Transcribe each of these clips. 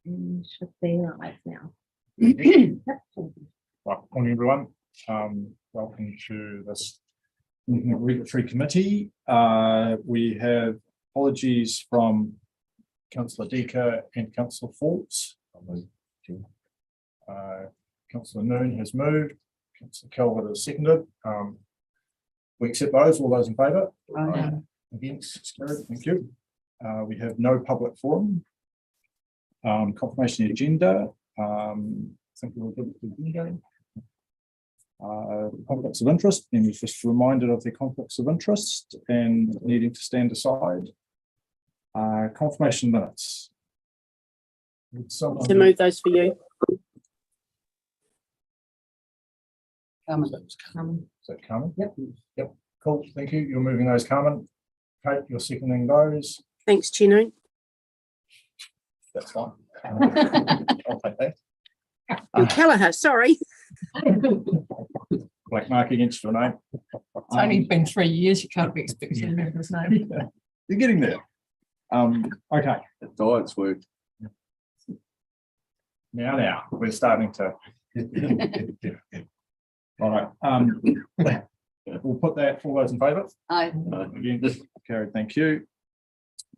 Should be live now. Right, morning everyone. Welcome to this meeting of Regulatory Committee. We have apologies from Councillor Decker and Councillor Forbes. Councillor Noon has moved. Councillor Calvert has seconded. We accept those. All those in favour? Against? It's carried. Thank you. We have no public forum. Confirmation of the agenda. I think we'll give it to the agenda. Conflicts of interest, and we're just reminded of the conflicts of interest and needing to stand aside. Confirmation minutes. To move those for you. Is that Carmen? Yep. Cool. Thank you. You're moving those, Carmen. Kate, you're seconding those. Thanks, Chino. That's fine. I'll take that. And Kelleher, sorry. Black mark against your name. It's only been 3 years, you can't be expecting to remember his name. You're getting there. Okay. Diet's work. Now, we're starting to. All right. We'll put that, all those in favour? Aye. Again, carried, thank you.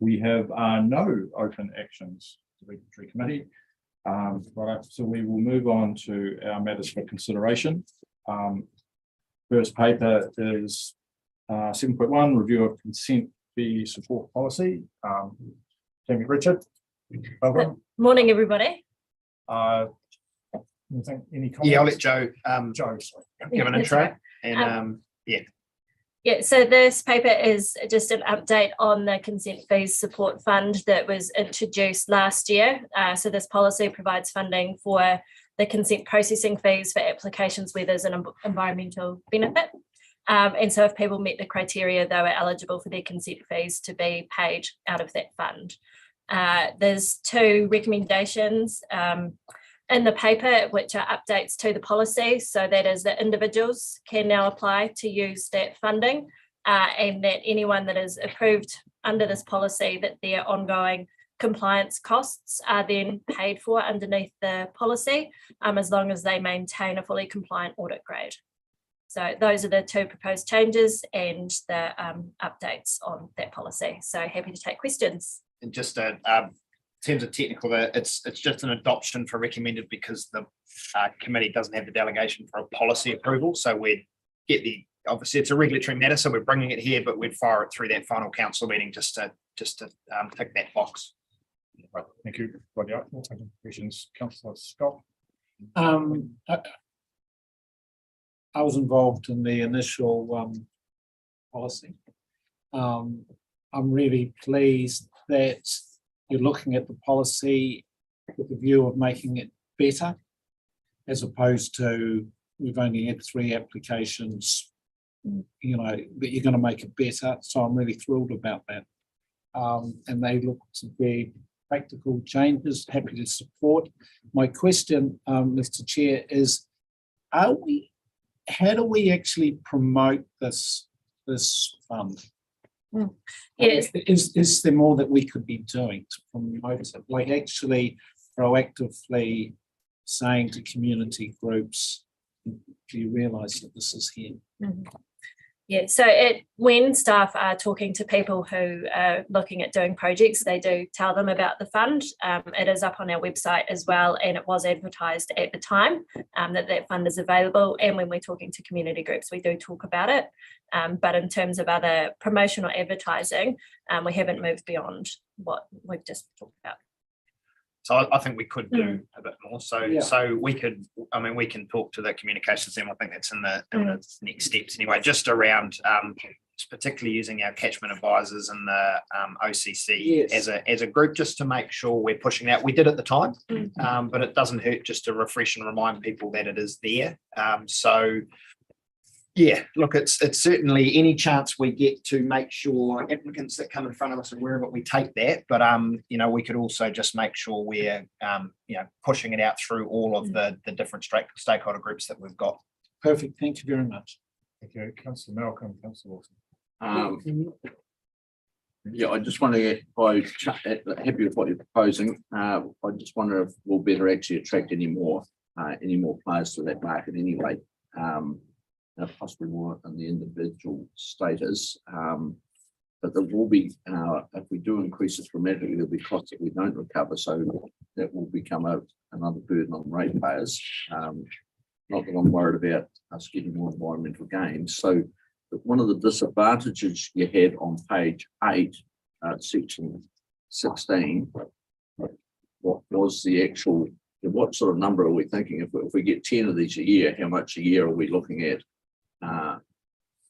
We have no open actions to the Regulatory Committee. Right, so we will move on to our matters for consideration. First paper is 7.1, review of consent fee support policy. Jamie Richard, welcome. Morning, everybody. Any comments? Yeah, I'll let Joe Joe, sorry. give an That's intro. right. And Yeah, so this paper is just an update on the consent fees support fund that was introduced last year. So this policy provides funding for the consent processing fees for applications where there's an environmental benefit. And so if people meet the criteria, they were eligible for their consent fees to be paid out of that fund. There's two recommendations in the paper, which are updates to the policy. So that is that individuals can now apply to use that funding and that anyone that is approved under this policy, that their ongoing compliance costs are then paid for underneath the policy, as long as they maintain a fully compliant audit grade. So those are the two proposed changes and the updates on that policy. So happy to take questions. and just in terms of technical, it's just an adoption for recommended because the committee doesn't have the delegation for a policy approval. So we'd get obviously it's a regulatory matter, so we're bringing it here, but we'd fire it through that final council meeting just to tick that box. Right, thank you. Questions, Councillor Scott. I was involved in the initial policy. I'm really pleased that you're looking at the policy with the view of making it better, as opposed to we've only had 3 applications, you know, but you're going to make it better. So I'm really thrilled about that. And they look to be practical changes, happy to support. My question, Mr. Chair, is how do we actually promote this fund? Yes. Is there more that we could be doing to promote it? Like actually proactively saying to community groups, do you realise that this is here? Mm-hmm. Yeah, so when staff are talking to people who are looking at doing projects, they do tell them about the fund. It is up on our website as well, and it was advertised at the time that fund is available. And when we're talking to community groups, we do talk about it. But in terms of other promotional advertising, we haven't moved beyond what we've just talked about. So I think we could do a bit more. So Yeah. so we could, I mean, we can talk to the communications team. I think that's in the next steps anyway, just around particularly using our catchment advisors and the OCC Yes. as a group, just to make sure we're pushing out. We did at the time, but it doesn't hurt just to refresh and remind people that it is there. So yeah, look, it's certainly any chance we get to make sure applicants that come in front of us are aware of it, we take that. But you know, we could also just make sure we're you know, pushing it out through all of the different stakeholder groups that we've got. Perfect. Thank you very much. Thank you, Councillor Malcolm, Councillor Wilson. Yeah, I just wonder if happy with what you're proposing. I just wonder if we'll better actually attract any more players to that market anyway. Possibly more on the individual status. But there will be, if we do increase it dramatically, there'll be costs that we don't recover. So that will become another burden on ratepayers. Not that I'm worried about us getting more environmental gains. So but one of the disadvantages you had on page 8, section 16, what was the actual, what sort of number are we thinking? If we get 10 of these a year, how much a year are we looking at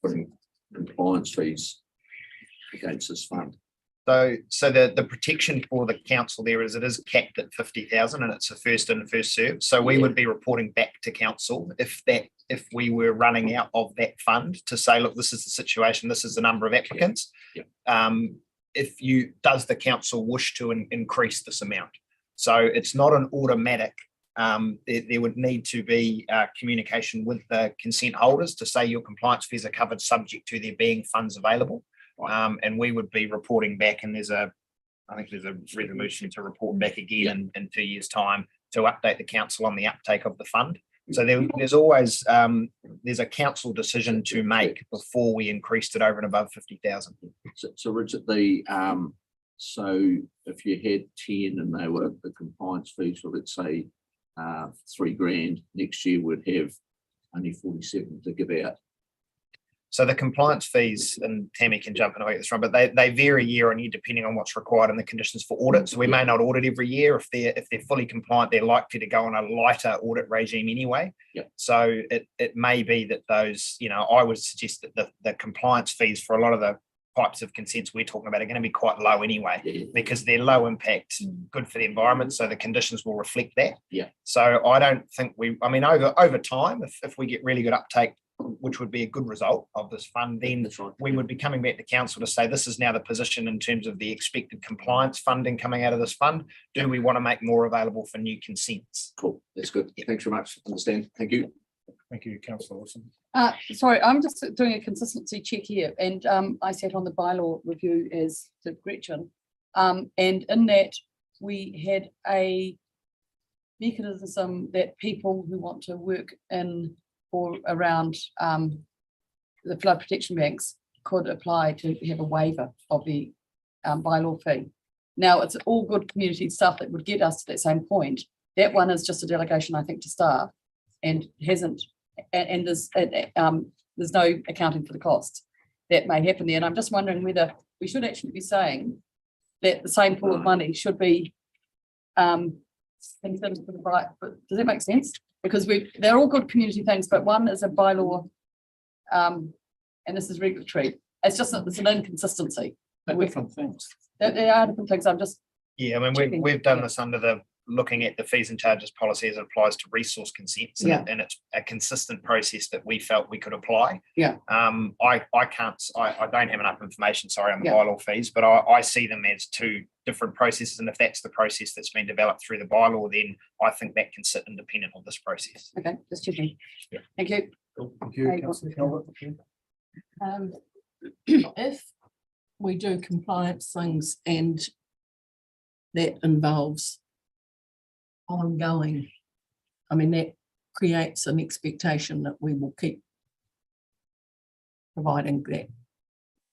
putting compliance fees against this fund? So the protection for the council there is it is capped at 50,000 and it's a first in, first served. So we would be reporting back to council if we were running out of that fund to say, look, this is the situation, this is the number of applicants. Does the council wish to increase this amount? So it's not an automatic. There would need to be communication with the consent holders to say your compliance fees are covered subject to there being funds available. And we would be reporting back, and I think there's a resolution to report back again in 2 years' time to update the council on the uptake of the fund. So there's always there's a council decision to make before we increased it over and above 50,000. So Richard, so if you had 10 and they were the compliance fees, for let's say $3,000, next year would have only 47 to give out. So the compliance fees, and Tammy can jump in and get this wrong, but they vary year on year depending on what's required and the conditions for audit. So we may not audit every year. If they're fully compliant, they're likely to go on a lighter audit regime anyway. So it may be that those, I would suggest that the compliance fees for a lot of the types of consents we're talking about are going to be quite low anyway, because they're low impact, good for the environment. So the conditions will reflect that. So I don't think over time, if we get really good uptake, which would be a good result of this fund, then we would be coming back to council to say this is now the position in terms of the expected compliance funding coming out of this fund. Do we want to make more available for new consents? Cool, that's good. Thanks very much. Understand. Thank you. Thank you, Councillor Wilson. Sorry, I'm just doing a consistency check here, and I sat on the bylaw review as did Gretchen, and in that we had a mechanism that people who want to work in or around the flood protection banks could apply to have a waiver of the bylaw fee. Now, it's all good community stuff that would get us to that same point. That one is just a delegation, I think, to staff, and hasn't, and there's no accounting for the costs that may happen there. And I'm just wondering whether we should actually be saying that the same pool of money should be considered for the but does that make sense? Because they're all good community things, but one is a bylaw and this is regulatory. It's just that it's an inconsistency. They're different things. They are different things. I'm just we've done this under the looking at the fees and charges policy as it applies to resource consents, and it's a consistent process that we felt we could apply. I don't have enough information, sorry, on the bylaw fees, but I see them as two different processes, and if that's the process that's been developed through the bylaw, then I think that can sit independent of this process. Okay, just checking. Thank you. Cool. Thank you, Councillor Calvert. If we do compliance things and that involves ongoing, that creates an expectation that we will keep providing that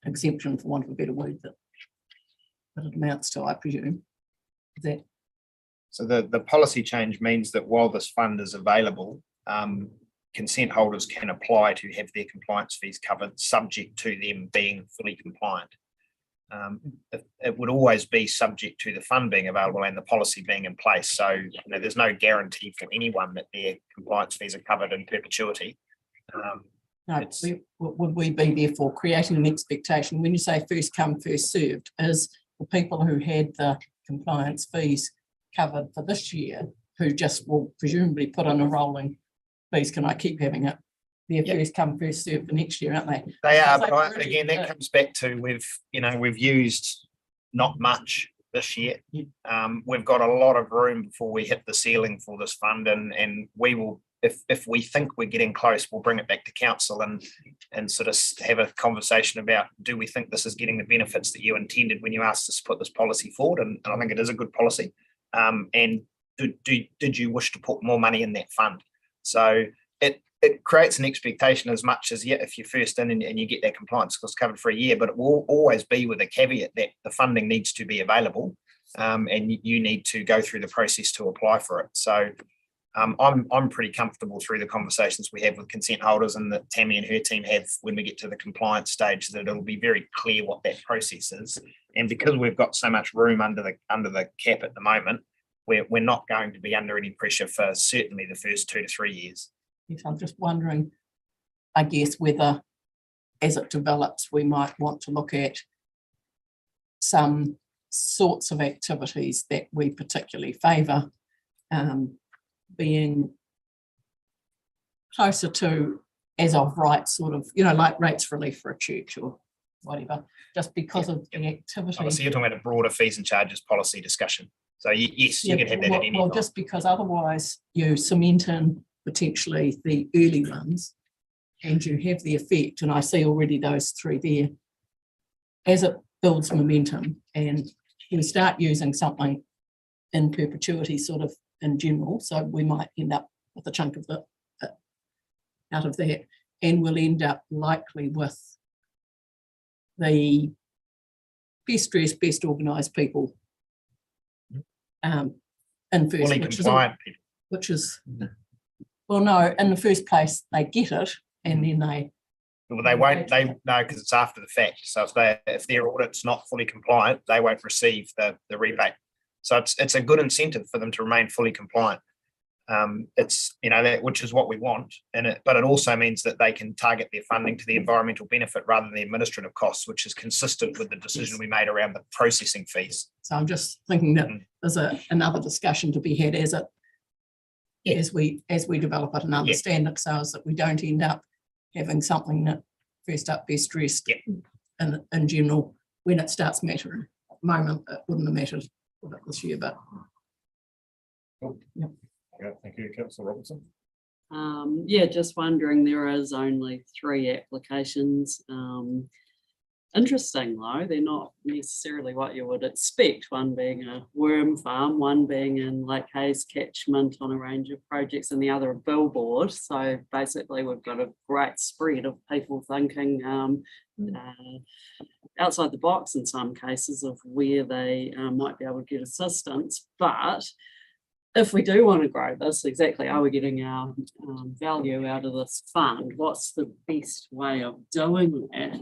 exemption, for want of a better word, that it amounts to, I presume. Is that so? The policy change means that while this fund is available, consent holders can apply to have their compliance fees covered, subject to them being fully compliant. It would always be subject to the fund being available and the policy being in place. So there's no guarantee for anyone that their compliance fees are covered in perpetuity. Would we be therefore creating an expectation when you say first come, first served, is the people who had the compliance fees covered for this year, who just will presumably put on a rolling, please can I keep having it? Their first come, first served for next year, aren't they? They are, but again, that comes back to we've used not much this year. We've got a lot of room before we hit the ceiling for this fund, and we will if we think we're getting close, we'll bring it back to council and sort of have a conversation about, do we think this is getting the benefits that you intended when you asked us to put this policy forward? And I think it is a good policy. And did you wish to put more money in that fund? So it creates an expectation as much as, yeah, if you're first in and you get that compliance cost covered for a year, but it will always be with a caveat that the funding needs to be available, and you need to go through the process to apply for it. So I'm pretty comfortable through the conversations we have with consent holders and that Tammy and her team have when we get to the compliance stage, that it'll be very clear what that process is. And because we've got so much room under the cap at the moment, we're not going to be under any pressure for certainly the first 2 to 3 years. Yes, I'm just wondering, I guess, whether as it develops, we might want to look at some sorts of activities that we particularly favour, being closer to as of right, sort of, like rates relief for a church or whatever, just because of the activity. Obviously, you're talking about a broader fees and charges policy discussion. So yes, you can have that at any Well, time. just because otherwise you cement in potentially the early ones and you have the effect, and I see already those 3 there, as it builds momentum and we start using something in perpetuity sort of in general, so we might end up with a chunk of out of that, and we'll end up likely with the best dressed, best organised people in first, Fully compliant people. which is, well, no, in the first place they get it, and then Well, they won't, no, because it's after the fact. So if their audit's not fully compliant, they won't receive the rebate. So it's a good incentive for them to remain fully compliant. It's, that, which is what we want. But it also means that they can target their funding to the environmental benefit rather than the administrative costs, which is consistent with the decision we made around the processing fees. So I'm just thinking that there's another discussion to be had as we develop it and understand it, so as that we don't end up having something that first up best dressed in general when it starts mattering. At the moment, it wouldn't have mattered this year, but Yeah, thank you, Councillor Robertson. Just wondering, there is only 3 applications. Interesting though, they're not necessarily what you would expect, one being a worm farm, one being in Lake Hayes catchment on a range of projects, and the other a billboard. So basically we've got a great spread of people thinking outside the box in some cases of where they might be able to get assistance. But if we do want to grow this, exactly, are we getting our value out of this fund? What's the best way of doing that?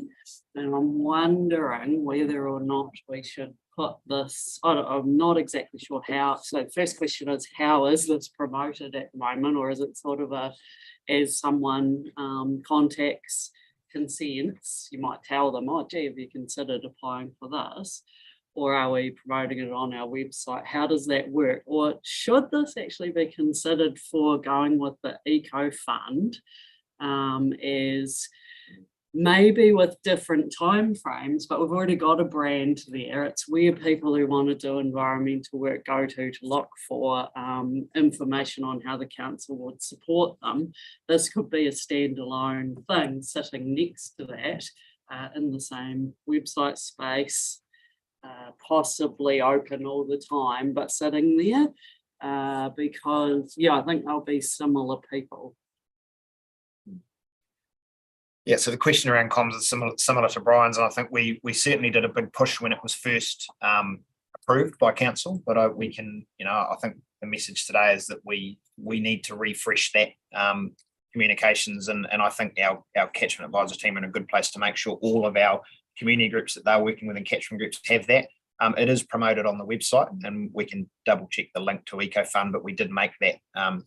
And I'm wondering whether or not we should put this, I'm not exactly sure how. So the first question is, how is this promoted at the moment? Or is it sort of as someone contacts consents, you might tell them, oh, gee, have you considered applying for this? Or are we promoting it on our website? How does that work? Or should this actually be considered for going with the Eco Fund as maybe with different timeframes, but we've already got a brand there. It's where people who want to do environmental work go to look for information on how the council would support them. This could be a standalone thing sitting next to that in the same website space. Possibly open all the time, but sitting there because, I think there'll be similar people. Yeah, so the question around comms is similar to Brian's, and I think we certainly did a big push when it was first approved by council, but we can, I think the message today is that we need to refresh that communications, and I think our catchment advisor team are in a good place to make sure all of our community groups that they're working with in catchment groups have that. It is promoted on the website, and we can double check the link to EcoFund, but we did make that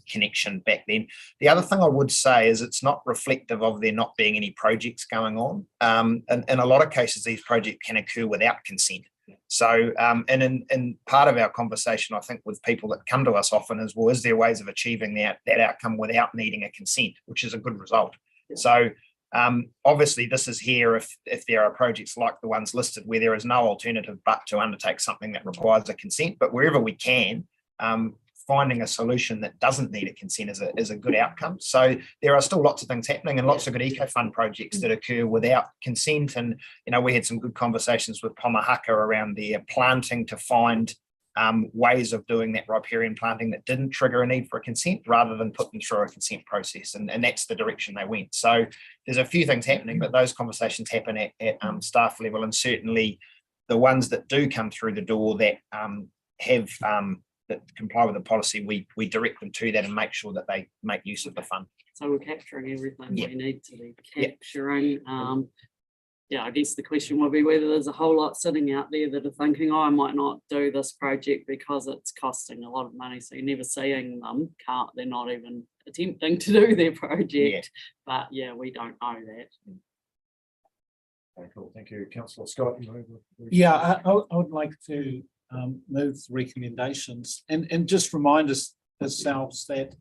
connection back then. The other thing I would say is it's not reflective of there not being any projects going on. And in a lot of cases, these projects can occur without consent. So, and in part of our conversation, I think with people that come to us often is, well, is there ways of achieving that outcome without needing a consent, which is a good result. So, obviously this is here if there are projects like the ones listed where there is no alternative but to undertake something that requires a consent, but wherever we can, finding a solution that doesn't need a consent is a good outcome. So there are still lots of things happening and lots of good eco fund projects that occur without consent. And, we had some good conversations with Pomahaka around their planting to find ways of doing that riparian planting that didn't trigger a need for a consent rather than put them through a consent process. And that's the direction they went. So there's a few things happening, but those conversations happen at staff level, and certainly the ones that do come through the door that have that comply with the policy, we direct them to that and make sure that they make use of the fund. So we're capturing everything Yeah. we need to be Yeah. capturing. I guess the question will be whether there's a whole lot sitting out there that are thinking, oh, I might not do this project because it's costing a lot of money. So you're never seeing them, they're not even attempting to do their project. But yeah, we don't know that. Okay, cool. Thank you. Councillor Scott. Yeah, I would like to move the recommendations and just remind us ourselves that,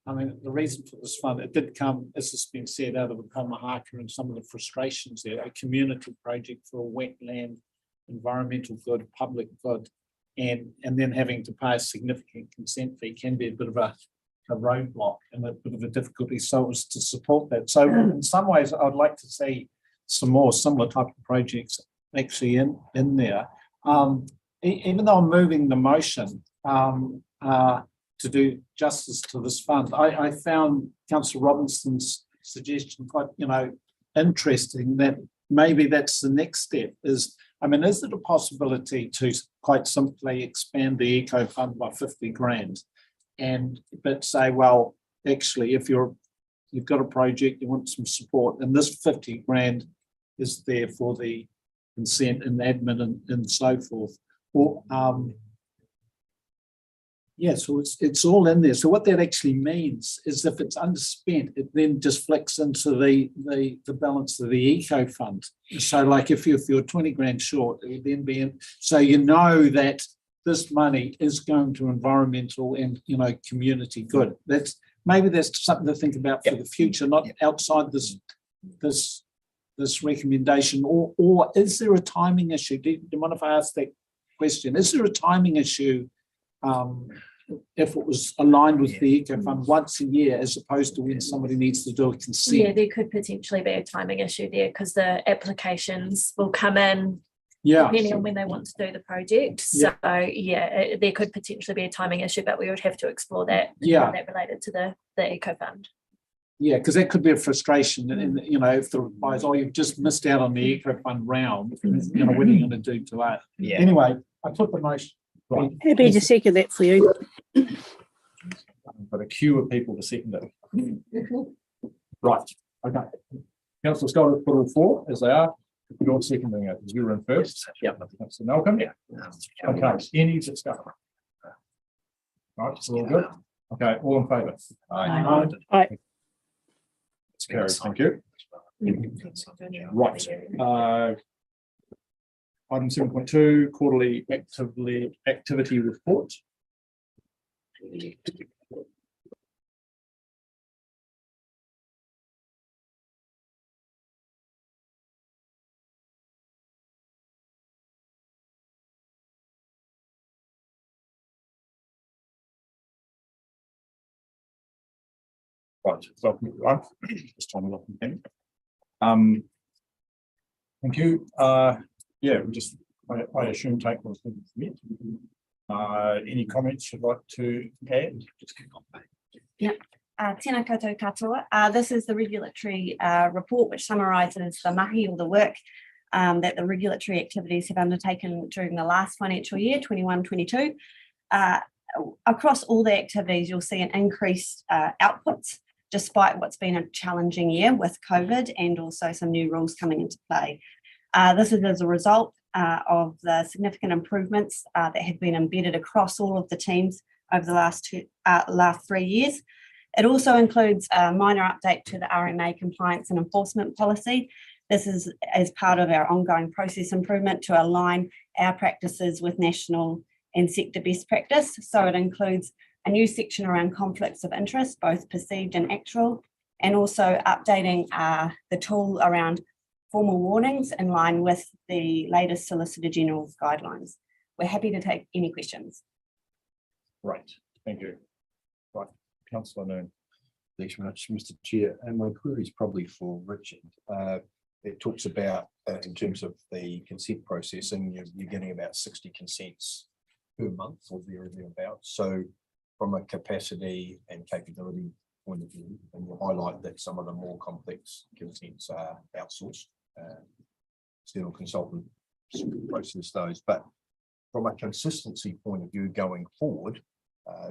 the reason for this fund, it did come, as has been said, out of the Pomahaka and some of the frustrations there, a community project for a wetland, environmental good, public good, and then having to pay a significant consent fee can be a bit of a roadblock and a bit of a difficulty. So it was to support that. So in some ways, I'd like to see some more similar type of projects actually in there. Even though I'm moving the motion to do justice to this fund, I found Councillor Robinson's suggestion quite, interesting, that maybe that's the next step. Is it a possibility to quite simply expand the eco fund by 50 grand, but say, well, actually, if you've got a project, you want some support, and this 50 grand is there for the consent and admin and so forth. Or so it's all in there. So what that actually means is if it's underspent, it then just flicks into the balance of the eco fund. So like if you're 20 grand short, it would then be in. So that this money is going to environmental and community good. That's something to think about for the future, not outside this recommendation. Or is there a timing issue? Do you mind if I ask that question? Is there a timing issue if it was aligned with the eco fund once a year, as opposed to when somebody needs to do a consent? Yeah, there could potentially be a timing issue there because the applications will come in depending on when they want to do the project. So there could potentially be a timing issue, but we would have to explore that. How that related to the eco fund. Yeah, because that could be a frustration, and if the replies, oh, you've just missed out on the eco fund round, what are you going to do to that? Yeah. Anyway, I put the motion. Right. Happy to second that for you. Got a queue of people to second it. Right. Okay. Councillor Scott has put all four as they are. You're seconding it. You're in first. Yep. Councillor Malcolm. Yeah. Okay. Any discussion? Right. So all good. Okay. All in favour? Aye. It's carried. Thank you. Right. Item 7.2, quarterly activity report. Right, welcome everyone. Just turn it off again. Thank you. We just, I assume take what's been submitted. Any comments you'd like to add? Just kick off. Tēnā koutou katoa. This is the regulatory report which summarises the mahi or the work that the regulatory activities have undertaken during the last financial year, 21-22. Across all the activities, you'll see an increased outputs, despite what's been a challenging year with COVID and also some new rules coming into play. This is as a result of the significant improvements that have been embedded across all of the teams over the last 3 years. It also includes a minor update to the RMA compliance and enforcement policy. This is as part of our ongoing process improvement to align our practices with national and sector best practice. So it includes a new section around conflicts of interest, both perceived and actual, and also updating the tool around formal warnings in line with the latest Solicitor General's guidelines. We're happy to take any questions. Right, Thank you. Right, councillor Noon. Thanks very much, Mr. Chair. And my query is probably for Richard. It talks about, in terms of the consent processing, you're getting about 60 consents per month or thereabouts. So from a capacity and capability point of view, and you highlight that some of the more complex consents are outsourced, external consultant process those. But from a consistency point of view going forward,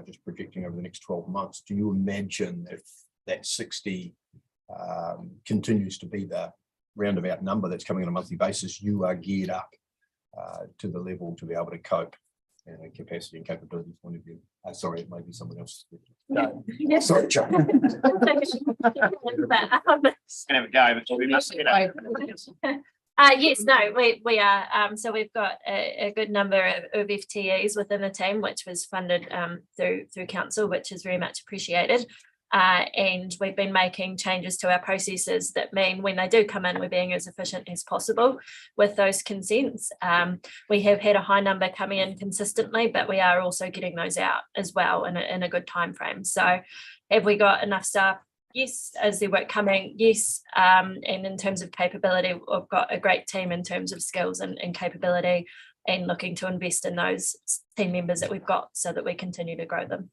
just projecting over the next 12 months, do you imagine if that 60 continues to be the roundabout number that's coming on a monthly basis, you are geared up to the level to be able to cope in a capacity and capability point of view? Sorry, it may be someone else. Sorry, Chuck. It's Have a go, but we must get up. Yes, no, we are. So we've got a good number of FTEs within the team, which was funded through council, which is very much appreciated. And we've been making changes to our processes that mean when they do come in, we're being as efficient as possible with those consents. We have had a high number coming in consistently, but we are also getting those out as well in a good time frame. So have we got enough staff? Yes. Is there work coming? Yes. And in terms of capability, we've got a great team in terms of skills and capability, and looking to invest in those team members that we've got so that we continue to grow them.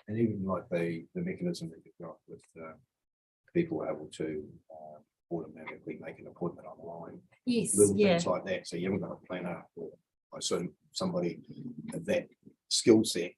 And even like the mechanism that you've got with people able to automatically make an appointment online. Yes. Little Yeah. things like that. So you haven't got a planner, or I assume somebody of that skill set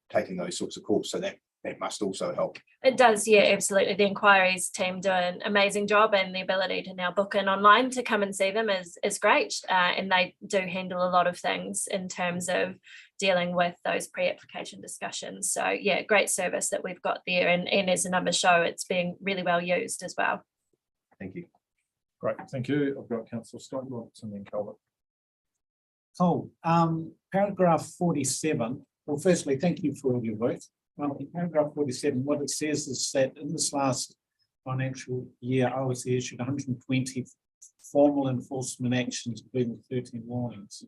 taking those sorts of calls. So that must also help. It does, yeah, absolutely. The inquiries team do an amazing job, and the ability to now book in online to come and see them is great. And they do handle a lot of things in terms of dealing with those pre-application discussions. So yeah, great service that we've got there, and as the numbers show, it's being really well used as well. Thank you. Great, thank you. I've got councillor Scott Robertson and then Colbert. Cool. Paragraph 47. Well, firstly, thank you for all your work. In paragraph 47, what it says is that in this last financial year, OSC issued 120 formal enforcement actions, including 13 warnings,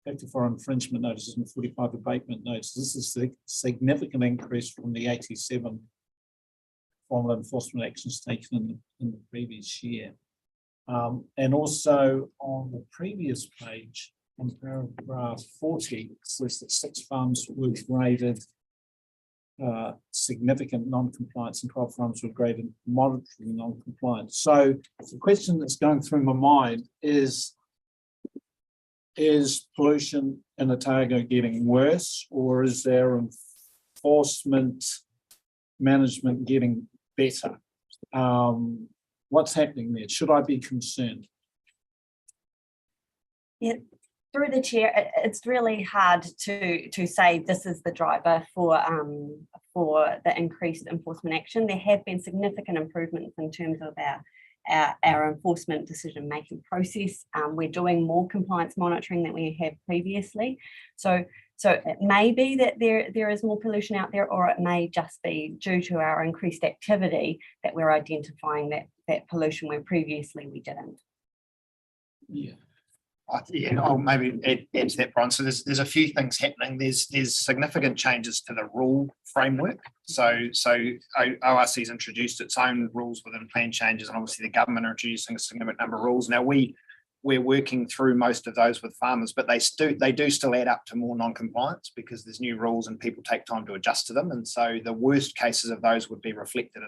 54 infringement notices and 45 abatement notices. This is a significant increase from the 87 formal enforcement actions taken in the previous year. And also on the previous page, on paragraph 40, it says that 6 farms were graded significant non-compliance and 12 farms were graded moderately non-compliant. So the question that's going through my mind is pollution in Otago getting worse, or is there enforcement management getting better? What's happening there? Should I be concerned? Yeah, through the chair, it's really hard to say this is the driver for the increased enforcement action. There have been significant improvements in terms of our enforcement decision-making process. We're doing more compliance monitoring than we have previously. So it may be that there is more pollution out there, or it may just be due to our increased activity that we're identifying that pollution where previously we didn't. Yeah. I'll maybe add to that, Brian. So there's a few things happening. There's significant changes to the rule framework. So ORC's introduced its own rules within plan changes, and obviously the government are introducing a significant number of rules. Now we're working through most of those with farmers, but they do still add up to more non-compliance because there's new rules and people take time to adjust to them. And so the worst cases of those would be reflected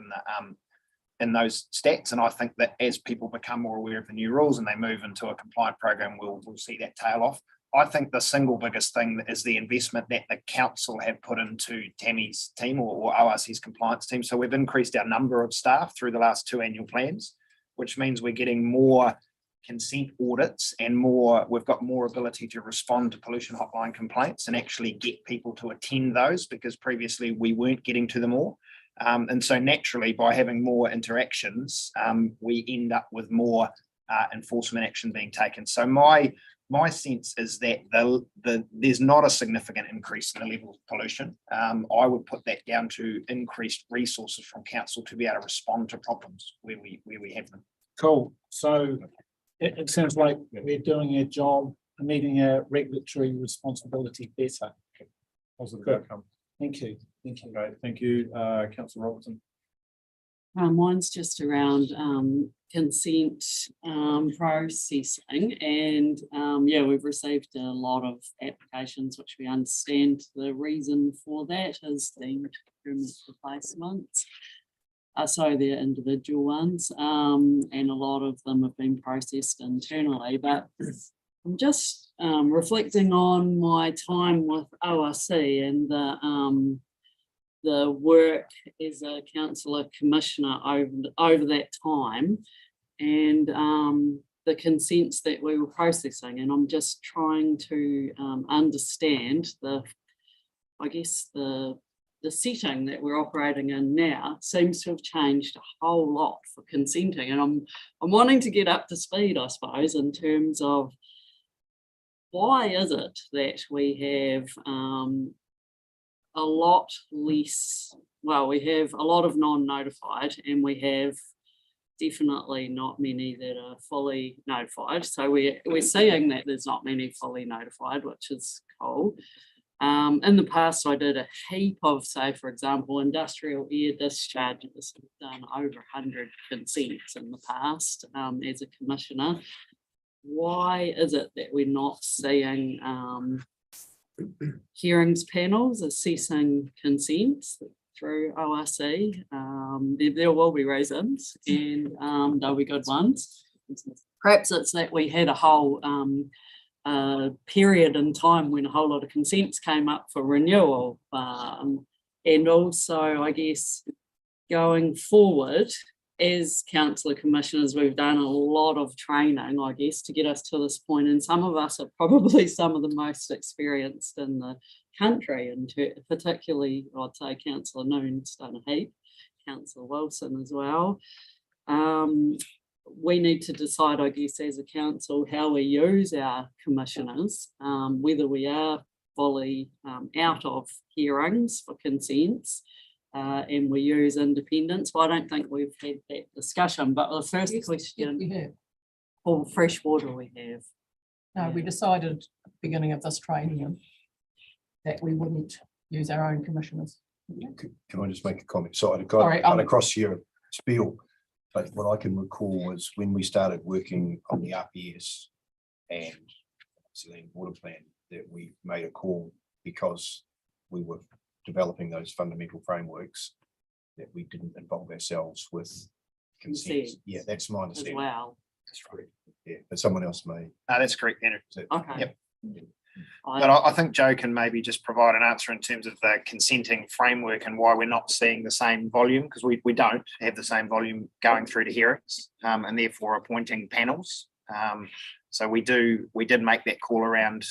in those stats. And I think that as people become more aware of the new rules and they move into a compliant program, we'll see that tail off. I think the single biggest thing is the investment that the council have put into Tammy's team or ORC's compliance team. So we've increased our number of staff through the last 2 annual plans, which means we're getting more consent audits and we've got more ability to respond to pollution hotline complaints and actually get people to attend those, because previously we weren't getting to them all. And so naturally, by having more interactions, we end up with more enforcement action being taken. So my sense is that there's not a significant increase in the level of pollution. I would put that down to increased resources from council to be able to respond to problems where we have them. Cool. So it sounds like we're doing our job, meeting our regulatory responsibility better. Positive outcome. Thank you. Thank you. Great, thank you, councillor Robertson. Mine's just around consent processing, and yeah, we've received a lot of applications, which we understand the reason for that is the permanent replacements. So they're individual ones, and a lot of them have been processed internally, but I'm just reflecting on my time with ORC and the work as a councillor commissioner over that time, and the consents that we were processing, and I'm just trying to understand I guess the setting that we're operating in now seems to have changed a whole lot for consenting, and I'm wanting to get up to speed, I suppose, in terms of why is it that we have a lot less, well, we have a lot of non-notified, and we have definitely not many that are fully notified. So we're seeing that there's not many fully notified, which is cool. In the past, I did a heap of, say, for example, industrial air discharges. We've done over 100 consents in the past as a commissioner. Why is it that we're not seeing hearings panels assessing consents through ORC? There will be reasons, and they'll be good ones. Perhaps it's that we had a whole period in time when a whole lot of consents came up for renewal, and also, I guess, going forward as councillor commissioners, we've done a lot of training, I guess, to get us to this point, and some of us are probably some of the most experienced in the country, and particularly I'd say Councillor Noon's done a heap, Councillor Wilson as well. We need to decide, I guess, as a council, how we use our commissioners, whether we are fully out of hearings for consents, and we use independence. Well, I don't think we've had that discussion, but the first question, We have. for freshwater we have. No, we decided at the beginning of this training that we wouldn't use our own commissioners. Can I just make a comment? So I'd Sorry, cut across your spiel, but what I can recall was when we started working on the RPS and Saline Water Plan, that we made a call because we were developing those fundamental frameworks that we didn't involve ourselves with consents. Yeah, that's my As understanding. well. That's right. Yeah, but someone else may. That's correct, Andrew. Okay. Yep. I- But I think Joe can maybe just provide an answer in terms of the consenting framework and why we're not seeing the same volume, because we don't have the same volume going through to hearings, and therefore appointing panels. So we did make that call around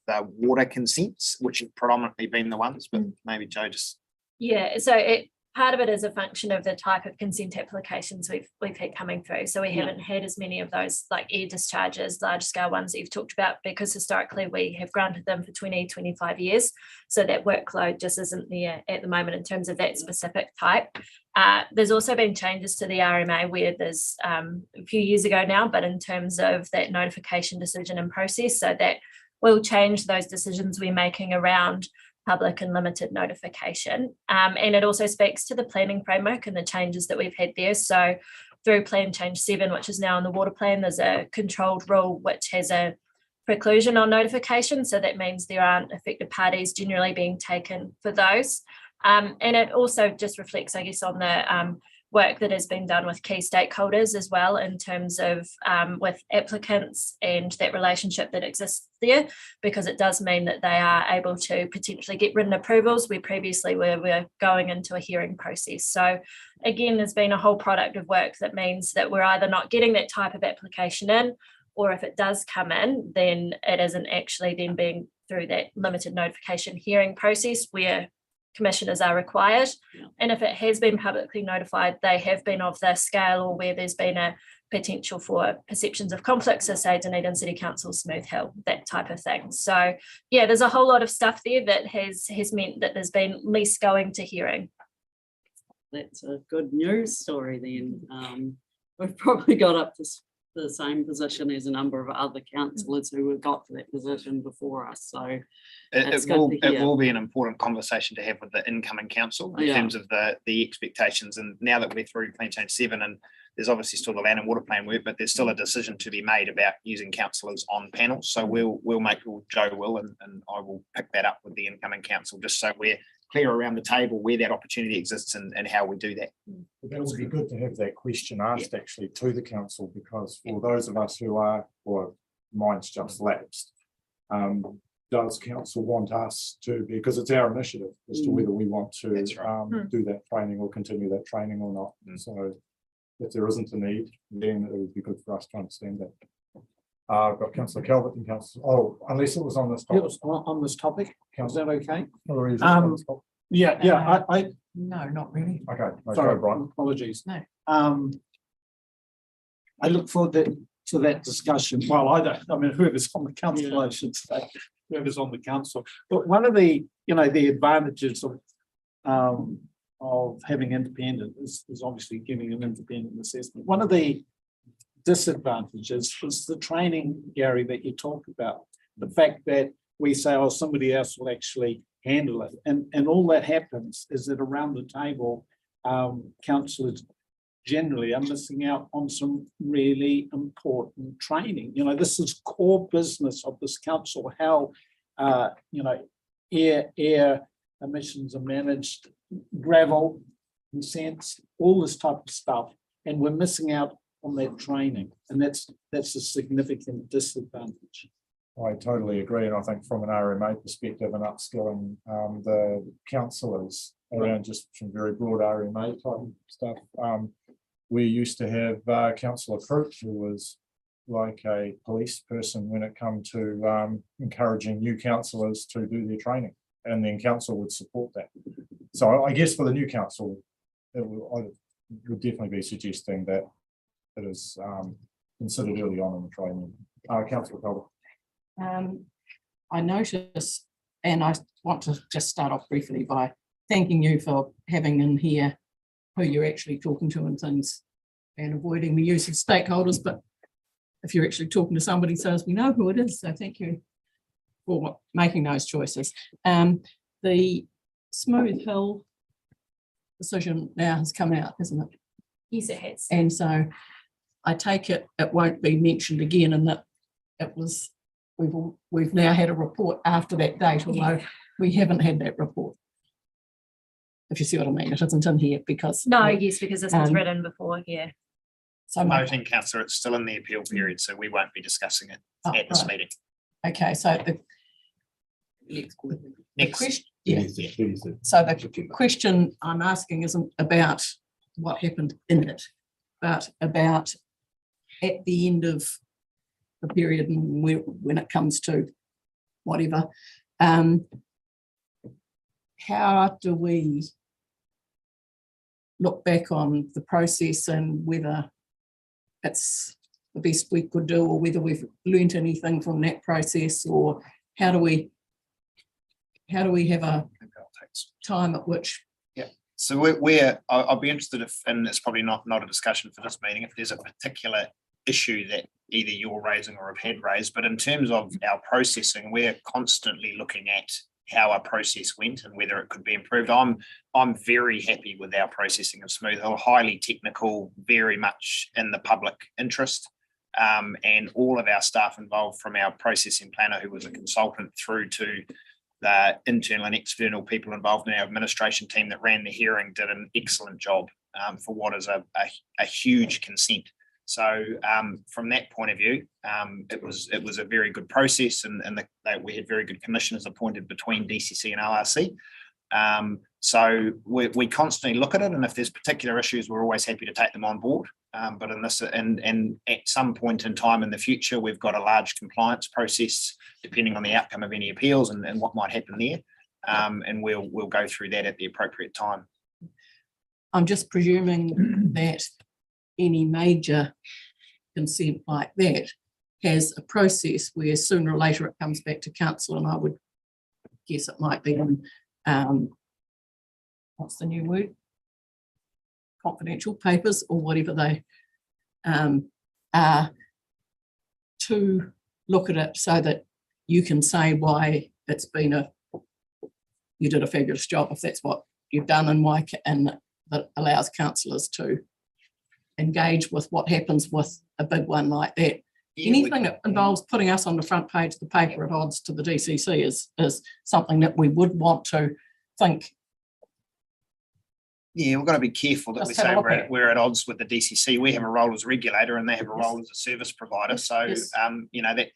the water consents, which have predominantly been the ones, but maybe Joe just. Yeah, so part of it is a function of the type of consent applications we've had coming through. So we haven't had as many of those like air discharges, large scale ones that you've talked about, because historically we have granted them for 20, 25 years. So that workload just isn't there at the moment in terms of that specific type. There's also been changes to the RMA where there's a few years ago now, but in terms of that notification decision and process, so that will change those decisions we're making around public and limited notification. And it also speaks to the planning framework and the changes that we've had there. So through Plan Change 7, which is now in the water plan, there's a controlled rule which has a preclusion on notification. So that means there aren't affected parties generally being taken for those. And it also just reflects, I guess, on the work that has been done with key stakeholders as well, in terms of with applicants and that relationship that exists there, because it does mean that they are able to potentially get written approvals where previously we're going into a hearing process. So again, there's been a whole product of work that means that we're either not getting that type of application in, or if it does come in, then it isn't actually then being through that limited notification hearing process where commissioners are required. And if it has been publicly notified, they have been of the scale or where there's been a potential for perceptions of conflicts, so say Dunedin City Council, Smooth Hill, that type of thing. So yeah, there's a whole lot of stuff there that has meant that there's been less going to hearing. That's a good news story then. We've probably got up to the same position as a number of other councillors who have got to that position before us, so. It, That's it good will, to it hear. will be an important conversation to have with the incoming council in Yeah. terms of the expectations. And now that we're through Plan Change 7, and there's obviously still the land and water plan work, but there's still a decision to be made about using councillors on panels. So we'll make, or Joe will, and I will pick that up with the incoming council, just so we're clear around the table where that opportunity exists and how we do that. That would be good to have that question asked actually to the council, because for those of us who are, or mine's just lapsed, does council want us to, because it's our initiative as to whether we want to That's right. do that training or continue that training or not. So if there isn't a need, then it would be good for us to understand that. I've got Councillor Calvert and Councillor, unless it was on this It topic. was on this topic. Is Councillor, that okay? or is it on this topic? Yeah, No, not really. Okay, no, sorry, go, Brian. apologies. No. I look forward to that discussion. Well, I mean, whoever's on the council, I should say, whoever's on the council. But one of the, the advantages of having independent is obviously giving an independent assessment. One of the disadvantages is the training, Gary, that you talk about. The fact that we say, oh, somebody else will actually handle it. And all that happens is that around the table, councillors generally are missing out on some really important training. This is core business of this council, how, air emissions are managed, gravel, consents, all this type of stuff. And we're missing out on that training. And that's a significant disadvantage. I totally agree, and I think from an RMA perspective and upskilling the councillors around just some very broad RMA type stuff. We used to have Councillor Fruit, who was like a police person when it come to encouraging new councillors to do their training, and then council would support that. So I guess for the new council, I would definitely be suggesting that it is considered early on in the training. Councillor Culver. I notice, and I want to just start off briefly by thanking you for having in here who you're actually talking to and things, and avoiding the use of stakeholders. But if you're actually talking to somebody, so as we know who it is, so thank you for making those choices. The Smooth Hill decision now has come out, hasn't it? Yes, it has. And so I take it won't be mentioned again, and that it was, we've now had a report after that date, although we haven't had that report. If you see what I mean, it isn't in here because. No, yes, because this was written before, yeah. So Noting, councillor, it's still in the appeal period, so we won't be discussing it at this meeting. Okay, so the Next. question, yeah. So the question I'm asking isn't about what happened in it, but about at the end of the period and when it comes to whatever, how do we look back on the process and whether it's the best we could do, or whether we've learnt anything from that process, or how do we have a time at which. So I'll be interested if, and it's probably not a discussion for this meeting, if there's a particular issue that either you're raising or have had raised, but in terms of our processing, we're constantly looking at how our process went and whether it could be improved. I'm very happy with our processing of Smooth Hill, highly technical, very much in the public interest. And all of our staff involved, from our processing planner, who was a consultant, through to the internal and external people involved in our administration team that ran the hearing, did an excellent job for what is a huge consent. So from that point of view, it was a very good process, and we had very good commissioners appointed between DCC and LRC. So we constantly look at it, and if there's particular issues, we're always happy to take them on board. But in this, and at some point in time in the future, we've got a large compliance process, depending on the outcome of any appeals and what might happen there. And we'll go through that at the appropriate time. I'm just presuming that any major consent like that has a process where sooner or later it comes back to council, and I would guess it might be in what's the new word? Confidential papers or whatever they to look at it so that you can say why it's been you did a fabulous job if that's what you've done, and why, and that allows councillors to engage with what happens with a big one like that. Anything that involves putting us on the front page of the paper at odds to the DCC is something that we would want to think. Yeah, we've got to be careful that we Just have a say look at it. we're at odds with the DCC. We have a role as regulator and they have a role as a service provider. So, Yes.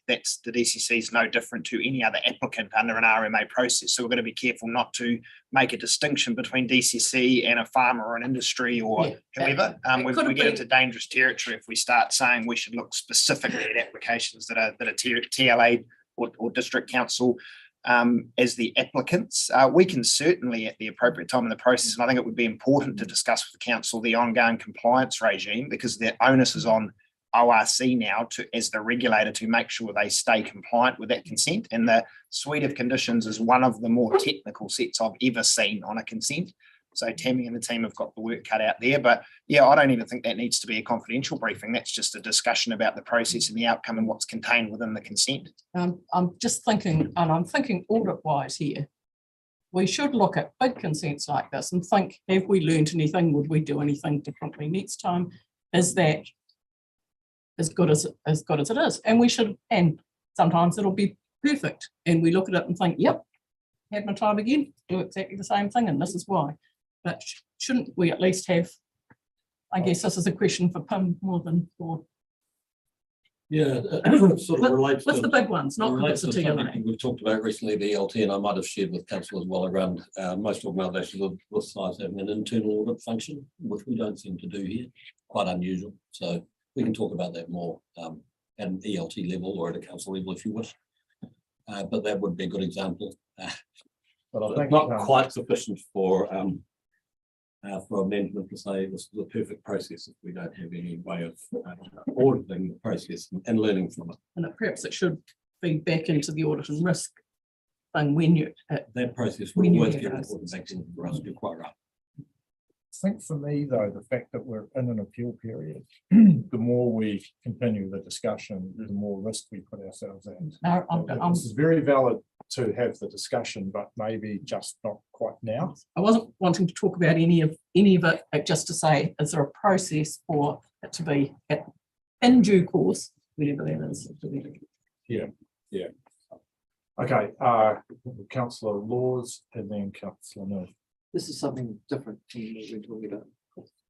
that's the DCC is no different to any other applicant under an RMA process. So we're going to be careful not to make a distinction between DCC and a farmer or an industry or Yeah. whoever. It could We have get been- into dangerous territory if we start saying we should look specifically at applications that are TLA or district council as the applicants. We can certainly at the appropriate time in the process, and I think it would be important to discuss with the council the ongoing compliance regime, because the onus is on ORC now as the regulator to make sure they stay compliant with that consent. And the suite of conditions is one of the more technical sets I've ever seen on a consent. So Tammy and the team have got the work cut out there. But yeah, I don't even think that needs to be a confidential briefing. That's just a discussion about the process and the outcome and what's contained within the consent. I'm just thinking, and I'm thinking audit wise here, we should look at big consents like this and think, have we learned anything? Would we do anything differently next time? Is that as good as it is? And we should, and sometimes it'll be perfect. And we look at it and think, yep, had my time again, do exactly the same thing, and this is why. But shouldn't we at least have, I guess this is a question for Pim more than for, Yeah, it sort of relates what's the to. big ones, not relates the to something TLA. We've talked about recently, the ELT, and I might have shared with council as well around most organisations of this size having an internal audit function, which we don't seem to do here, quite unusual. So we can talk about that more at an ELT level or at a council level if you wish. But that would be a good example. But I But think, not quite sufficient for amendment to say this is a perfect process if we don't have any way of auditing the process and learning from it. And perhaps it should feed back into the audit and risk thing when you, That process When would you worth have getting those. put back in for us. You're quite right. I think for me, though, the fact that we're in an appeal period, the more we continue the discussion, the more risk we put ourselves at. no, I'm, This is very valid to have the discussion, but maybe just not quite now. I wasn't wanting to talk about any of it, but just to say, is there a process for it to be in due course, whatever that is? Okay, councillor Laws and then councillor Neal. This is something different from what we're talking about.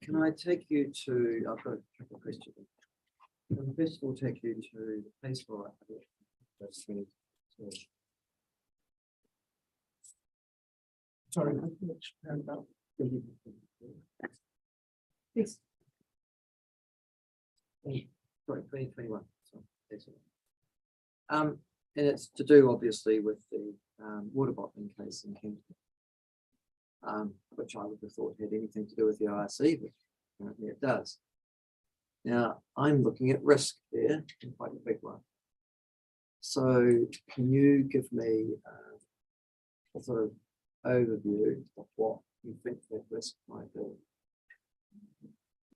Can I take you to, I've got a couple of questions. Can I first of all take you to the place for Sorry. Yes. Sorry, 2021. So, excellent. And it's to do obviously with the water bottling case in Kempton. Which I would have thought had anything to do with the IRC, but apparently it does. Now, I'm looking at risk there, and quite a big one. So can you give me a sort of overview of what you think that risk might be?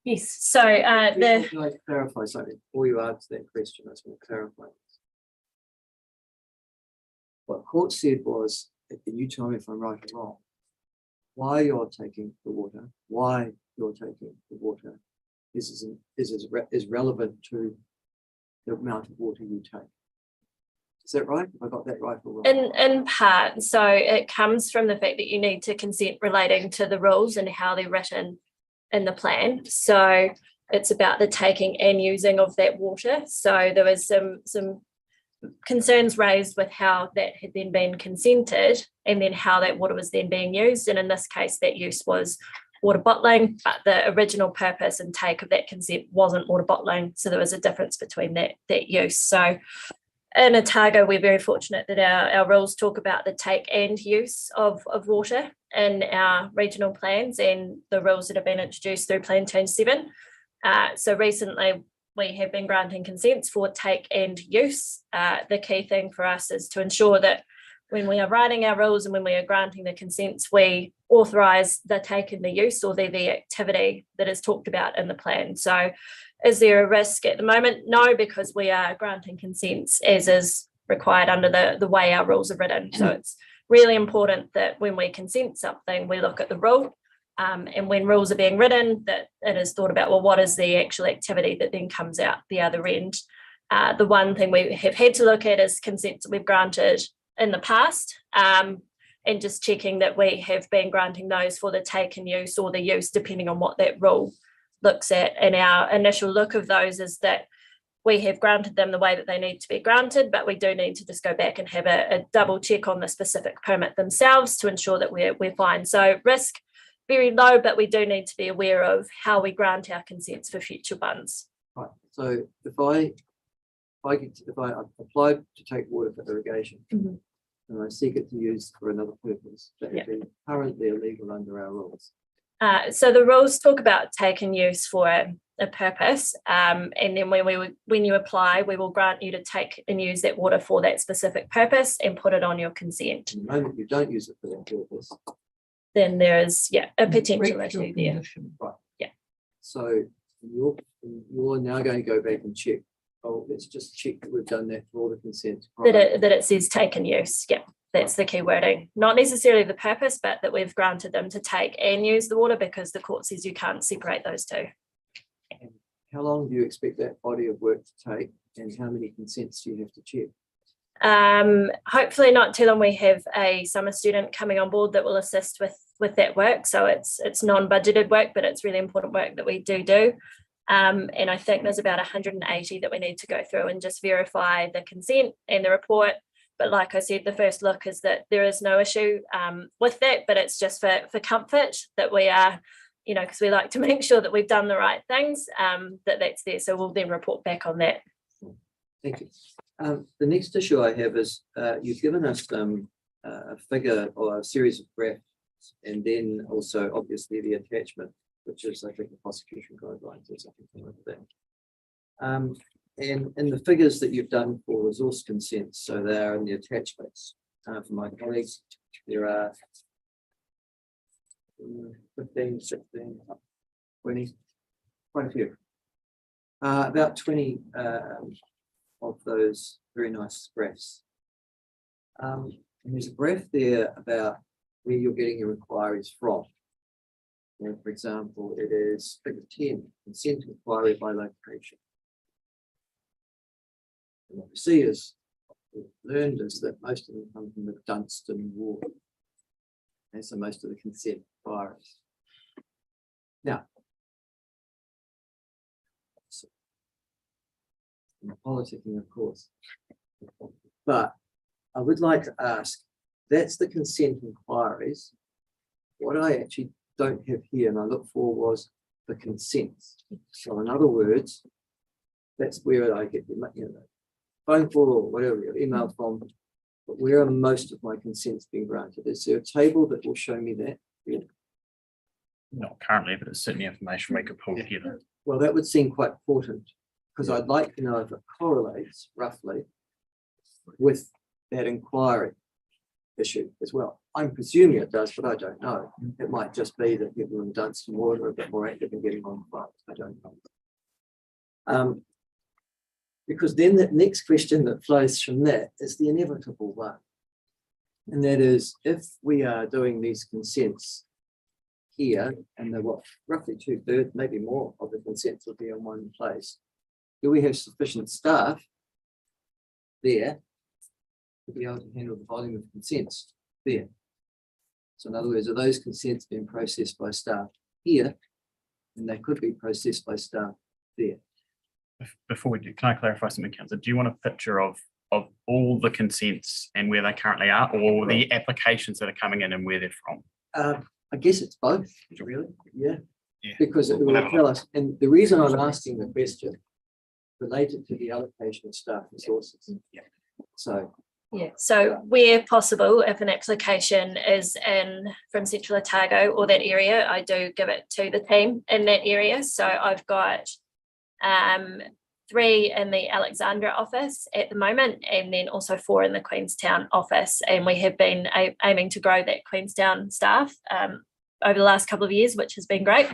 Yes, so the Can I clarify something before you answer that question? I just want to clarify. What court said was, and you tell me if I'm right or wrong, why you're taking the water is relevant to the amount of water you take. Is that right? Have I got that right or wrong? in part, so it comes from the fact that you need to consent relating to the rules and how they're written in the plan. So it's about the taking and using of that water. So there was some concerns raised with how that had then been consented and then how that water was then being used. And in this case, that use was water bottling, but the original purpose and take of that consent wasn't water bottling. So there was a difference between that use. So in Otago, we're very fortunate that our rules talk about the take and use of water in our regional plans and the rules that have been introduced through Plan Change 7. So recently, we have been granting consents for take and use. The key thing for us is to ensure that when we are writing our rules and when we are granting the consents, we authorise the take and the use or the activity that is talked about in the plan. So Is there a risk at the moment? No, because we are granting consents as is required under the way our rules are written. So it's really important that when we consent something, we look at the rule. And when rules are being written, that it is thought about, well, what is the actual activity that then comes out the other end? The one thing we have had to look at is consents that we've granted in the past, and just checking that we have been granting those for the take and use or the use, depending on what that rule looks at. And our initial look of those is that we have granted them the way that they need to be granted, but we do need to just go back and have a double check on the specific permit themselves to ensure that we're fine. So risk very low, but we do need to be aware of how we grant our consents for future ones. Right, so if I applied to take water for irrigation, Mhm. and I seek it to use for another purpose, that would be currently illegal under our rules. So the rules talk about take and use for a purpose, and then when you apply, we will grant you to take and use that water for that specific purpose and put it on your consent. The moment you don't use it for that purpose, Then there is a potential Breach your issue there. condition. so you're now going to go back and check, oh, let's just check that we've done that for all the consents. That it says take and use. Yeah, that's the key wording. Not necessarily the purpose, but that we've granted them to take and use the water because the court says you can't separate those two. How long do you expect that body of work to take, and how many consents do you have to check? Hopefully not too long. We have a summer student coming on board that will assist with that work. So it's non-budgeted work, but it's really important work that we do. And I think there's about 180 that we need to go through and just verify the consent and the report. But like I said, the first look is that there is no issue with that, but it's just for comfort that we are, because we like to make sure that we've done the right things, that's there. So we'll then report back on that. Thank you. The next issue I have is you've given us a figure or a series of graphs, and then also obviously the attachment, which is I think the prosecution guidelines or something like that. And in the figures that you've done for resource consents, so they are in the attachments. For my colleagues, there are 15, 16, 20, quite a few. About 20 of those very nice graphs. And there's a graph there about where you're getting your inquiries from. For example, it is figure 10, consent inquiry by location. And what we see is, what we've learned is that most of them come from the Dunstan ward. And so most of the consent inquiries. Now, politicking, of course, but I would like to ask, that's the consent inquiries. What I actually don't have here and I look for was the consents. So in other words, that's where I get the phone call or whatever, your email from, but where are most of my consents being granted? Is there a table that will show me that? Yeah. Not currently, but it's certainly information we could pull together. Well, that would seem quite important because I'd like to know if it correlates roughly with that inquiry issue as well. I'm presuming it does, but I don't know. It might just be that people in Dunstan Water are a bit more active in getting on files. I don't know. Because then the next question that flows from that is the inevitable one. And that is, if we are doing these consents here, and they're what, roughly 2/3, maybe more of the consents will be in one place, do we have sufficient staff there to be able to handle the volume of consents there? So in other words, are those consents being processed by staff here, and they could be processed by staff there? Before we do, can I clarify something, Councillor? Do you want a picture of all the consents and where they currently are, or the applications that are coming in and where they're from? I guess it's both, really. Yeah. Yeah. Because it will tell us, and the reason I'm asking the question related to the allocation of staff resources. Yeah. So. Yeah, so where possible, if an application is from Central Otago or that area, I do give it to the team in that area. So I've got 3 in the Alexandra office at the moment, and then also 4 in the Queenstown office. And we have been aiming to grow that Queenstown staff over the last couple of years, which has been great.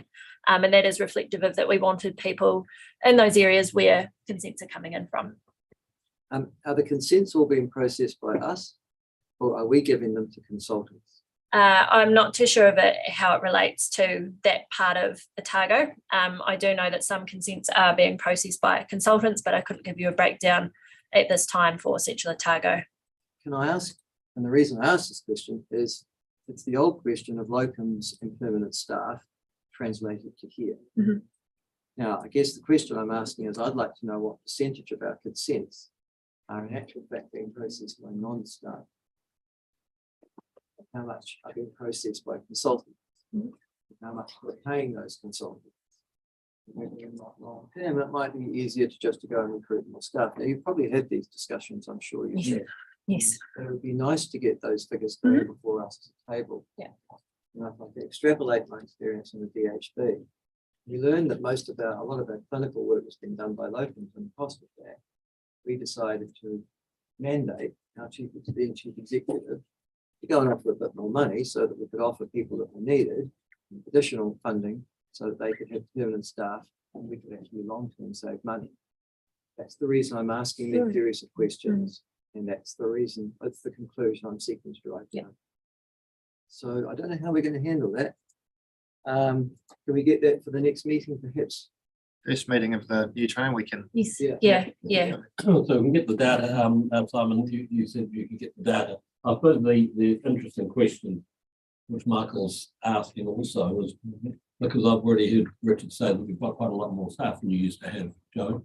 And that is reflective of that we wanted people in those areas where consents are coming in from. Are the consents all being processed by us, or are we giving them to consultants? I'm not too sure of it, how it relates to that part of Otago. I do know that some consents are being processed by consultants, but I couldn't give you a breakdown at this time for Central Otago. Can I ask, and the reason I ask this question is it's the old question of locums and permanent staff translated to here. Mhm. Now, I guess the question I'm asking is I'd like to know what percentage of our consents are in actual fact being processed by non-staff. How much are being processed by consultants? How much we're paying those consultants? Maybe I'm not long term, it might be easier to just to go and recruit more staff. Now, you've probably had these discussions, I'm sure you have. Yes. But it would be nice to get those figures there before us as a table. Yeah. And if I can extrapolate my experience in the DHB, we learned that a lot of our clinical work has been done by locums, and the cost of that, we decided to mandate our chief executive to go and offer a bit more money so that we could offer people that we needed additional funding so that they could have permanent staff and we could actually long-term save money. That's the reason I'm asking that series of questions. And that's the reason, that's the conclusion I'm seeking to drive down. So I don't know how we're going to handle that. Can we get that for the next meeting, perhaps? First meeting of the new term, we can. Yes. Yeah. Yeah. So we can get the data, Simon, you said you can get the data. I suppose the interesting question, which Michael's asking also, is because I've already heard Richard say that we've got quite a lot more staff than you used to have, Joe.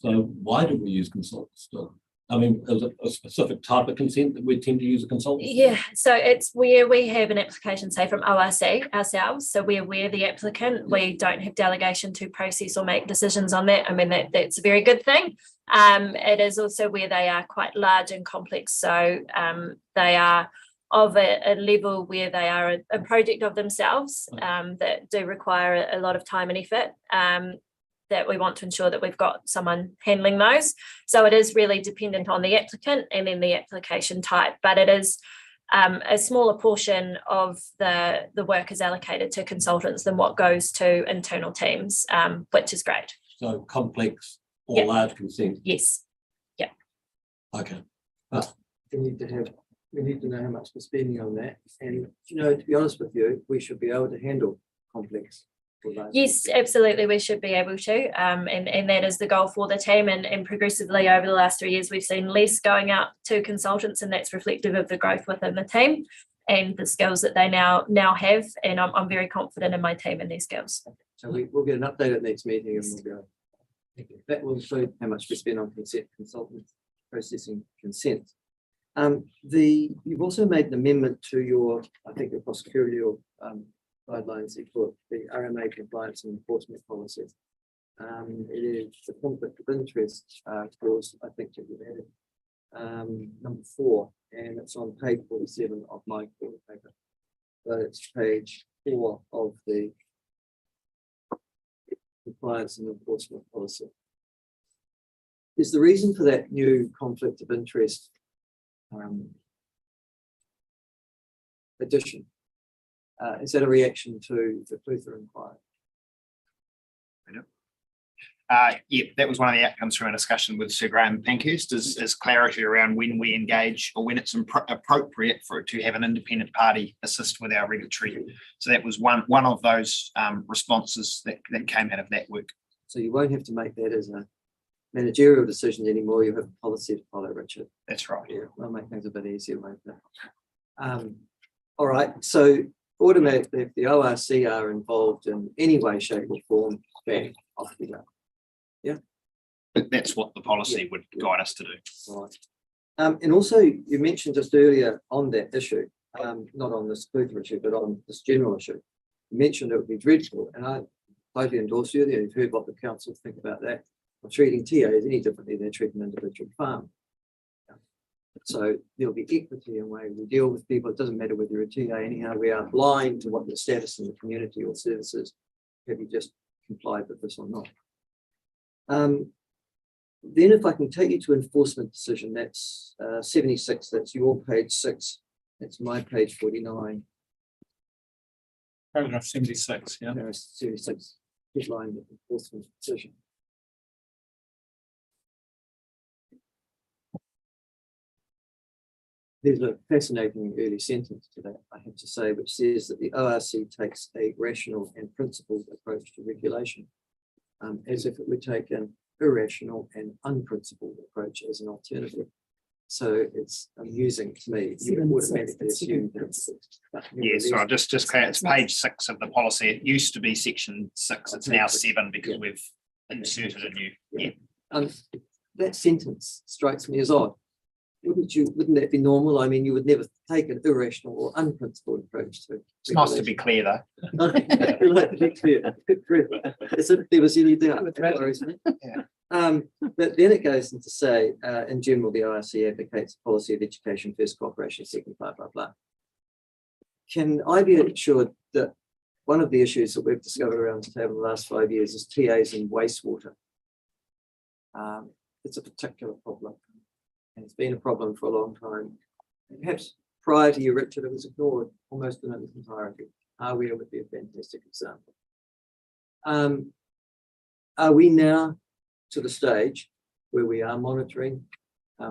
So why do we use consultants still? I mean, is it a specific type of consent that we tend to use a consultant? Yeah, so it's where we have an application, say from ORC ourselves, so we're the applicant, we don't have delegation to process or make decisions on that. I mean, that's a very good thing. It is also where they are quite large and complex, so they are of a level where they are a project of themselves that do require a lot of time and effort. That we want to ensure that we've got someone handling those. So it is really dependent on the applicant and then the application type, but it is a smaller portion of the work is allocated to consultants than what goes to internal teams, which is great. So complex or large consent? Yes. Yeah. Okay. We need to know how much we're spending on that. And, to be honest with you, we should be able to handle complex. Yes, absolutely. We should be able to. And that is the goal for the team. And progressively over the last 3 years, we've seen less going out to consultants, and that's reflective of the growth within the team and the skills that they now have. And I'm very confident in my team and their skills. So we'll get an update at the next meeting and we'll go. That will include how much we spend on consultants processing consent. You've also made an amendment to your, I think, your prosecutorial guidelines for the RMA compliance and enforcement policy. It is the conflict of interest clause, I think, that you've added, number 4, and it's on page 47 of my quarter paper, but it's page 4 of the compliance and enforcement policy. Is the reason for that new conflict of interest addition? Is that a reaction to the Clutha inquiry? Yeah, that was one of the outcomes from a discussion with Sir Graham Pankhurst is clarity around when we engage or when it's appropriate for it to have an independent party assist with our regulatory. So that was one of those responses that came out of that work. So you won't have to make that as a managerial decision anymore. You have a policy to follow, Richard. That's right. Yeah, that'll make things a bit easier, won't it? All right, so automatically, if the ORC are involved in any way, shape or form, bang, off we go. Yeah. But that's what the policy would guide us to do. Right. And also you mentioned just earlier on that issue, not on this Clutha issue, but on this general issue, you mentioned it would be dreadful, and I totally endorse you there. You've heard what the council think about that. Of treating TAs any differently than treating an individual farm. So there'll be equity in the way we deal with people. It doesn't matter whether you're a TA anyhow. We are blind to what the status in the community or services. Have you just complied with this or not? Then if I can take you to enforcement decision, that's 76. That's your page 6. That's my page 49. Paragraph 76, yeah. Paragraph 76, headline enforcement decision. There's a fascinating early sentence to that, I have to say, which says that the ORC takes a rational and principled approach to regulation, as if it would take an irrational and unprincipled approach as an alternative. So it's amusing to me. You would automatically assume that it's- Yeah, so I'll just clear, it's page 6 of the policy. It used to be section 6, it's now 7 because we've inserted a new, yeah. That sentence strikes me as odd. Wouldn't that be normal? I mean, you would never take an irrational or unprincipled approach to. It's nice to be clear though. I like to be clear. As if there was any doubt. That worries me. But then it goes on to say, in general, the IRC advocates a policy of education, first cooperation, second, blah, blah, blah. Can I be assured that one of the issues that we've discovered around the table in the last 5 years is TAs in wastewater? It's a particular problem. And it's been a problem for a long time. Perhaps prior to you, Richard, it was ignored almost in its entirety. Aware would be a fantastic example. Are we now to the stage where we are monitoring,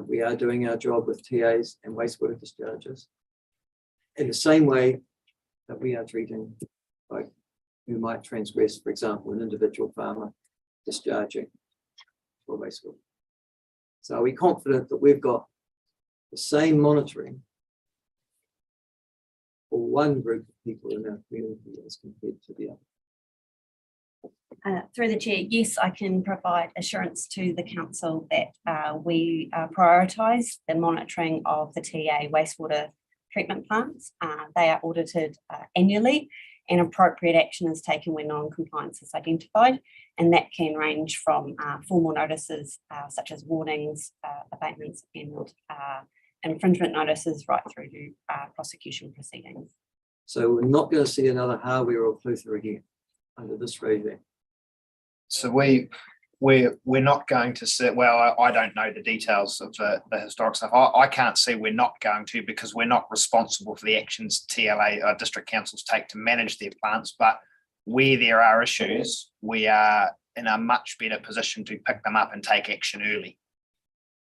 we are doing our job with TAs and wastewater discharges in the same way that we are treating like who might transgress, for example, an individual farmer discharging for wastewater? So are we confident that we've got the same monitoring for one group of people in our community as compared to the other? Through the chair, yes, I can provide assurance to the council that we prioritise the monitoring of the TA wastewater treatment plants. They are audited annually, and appropriate action is taken when non-compliance is identified, and that can range from formal notices such as warnings, abatements, and infringement notices right through to prosecution proceedings. So we're not going to see another Harvey or Clutha again under this regime. So we're not going to see, well, I don't know the details of the historic stuff. I can't see we're not going to, because we're not responsible for the actions TLA district councils take to manage their plants, but where there are issues, we are in a much better position to pick them up and take action early.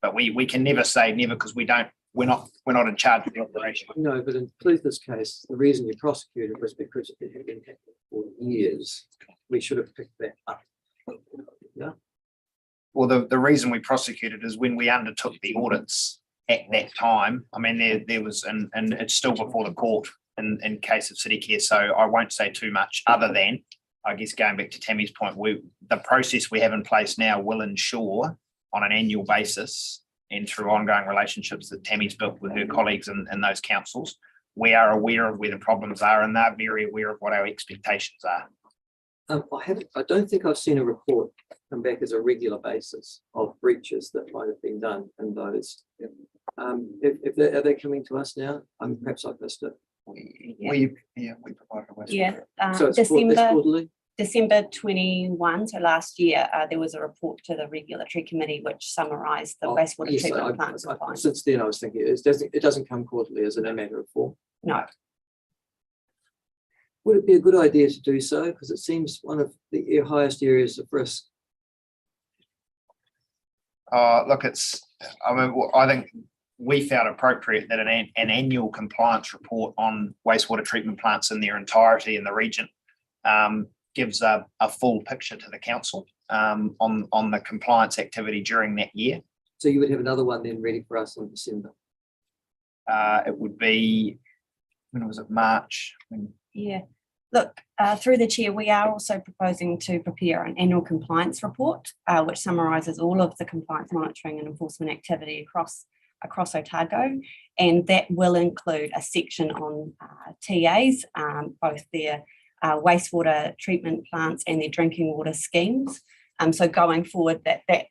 But we can never say never, because we're not in charge of the operation. No, but in Clutha's case, the reason you prosecuted was because it had been happening for years. We should have picked that up. Yeah. Well, the reason we prosecuted is when we undertook the audits at that time. I mean, there was, and it's still before the court in case of City Care. So I won't say too much other than, I guess, going back to Tammy's point, the process we have in place now will ensure on an annual basis and through ongoing relationships that Tammy's built with her colleagues in those councils, we are aware of where the problems are, and they're very aware of what our expectations are. I don't think I've seen a report come back as a regular basis of breaches that might have been done in those. Are they coming to us now? Perhaps I've missed it. We provided a West. Yeah, So it's quarterly? December 21, so last year, there was a report to the regulatory committee which summarised the wastewater Yes, treatment plants. compliance. since then I was thinking it doesn't come quarterly, is it, a matter of form? No. Would it be a good idea to do so? Because it seems one of the highest areas of risk. Look, I think we felt appropriate that an annual compliance report on wastewater treatment plants in their entirety in the region gives a full picture to the council on the compliance activity during that year. So you would have another one then ready for us in December? It would be, when was it, March? Yeah, look, through the chair, we are also proposing to prepare an annual compliance report, which summarises all of the compliance monitoring and enforcement activity across Otago, and that will include a section on TAs, both their wastewater treatment plants and their drinking water schemes. So going forward, that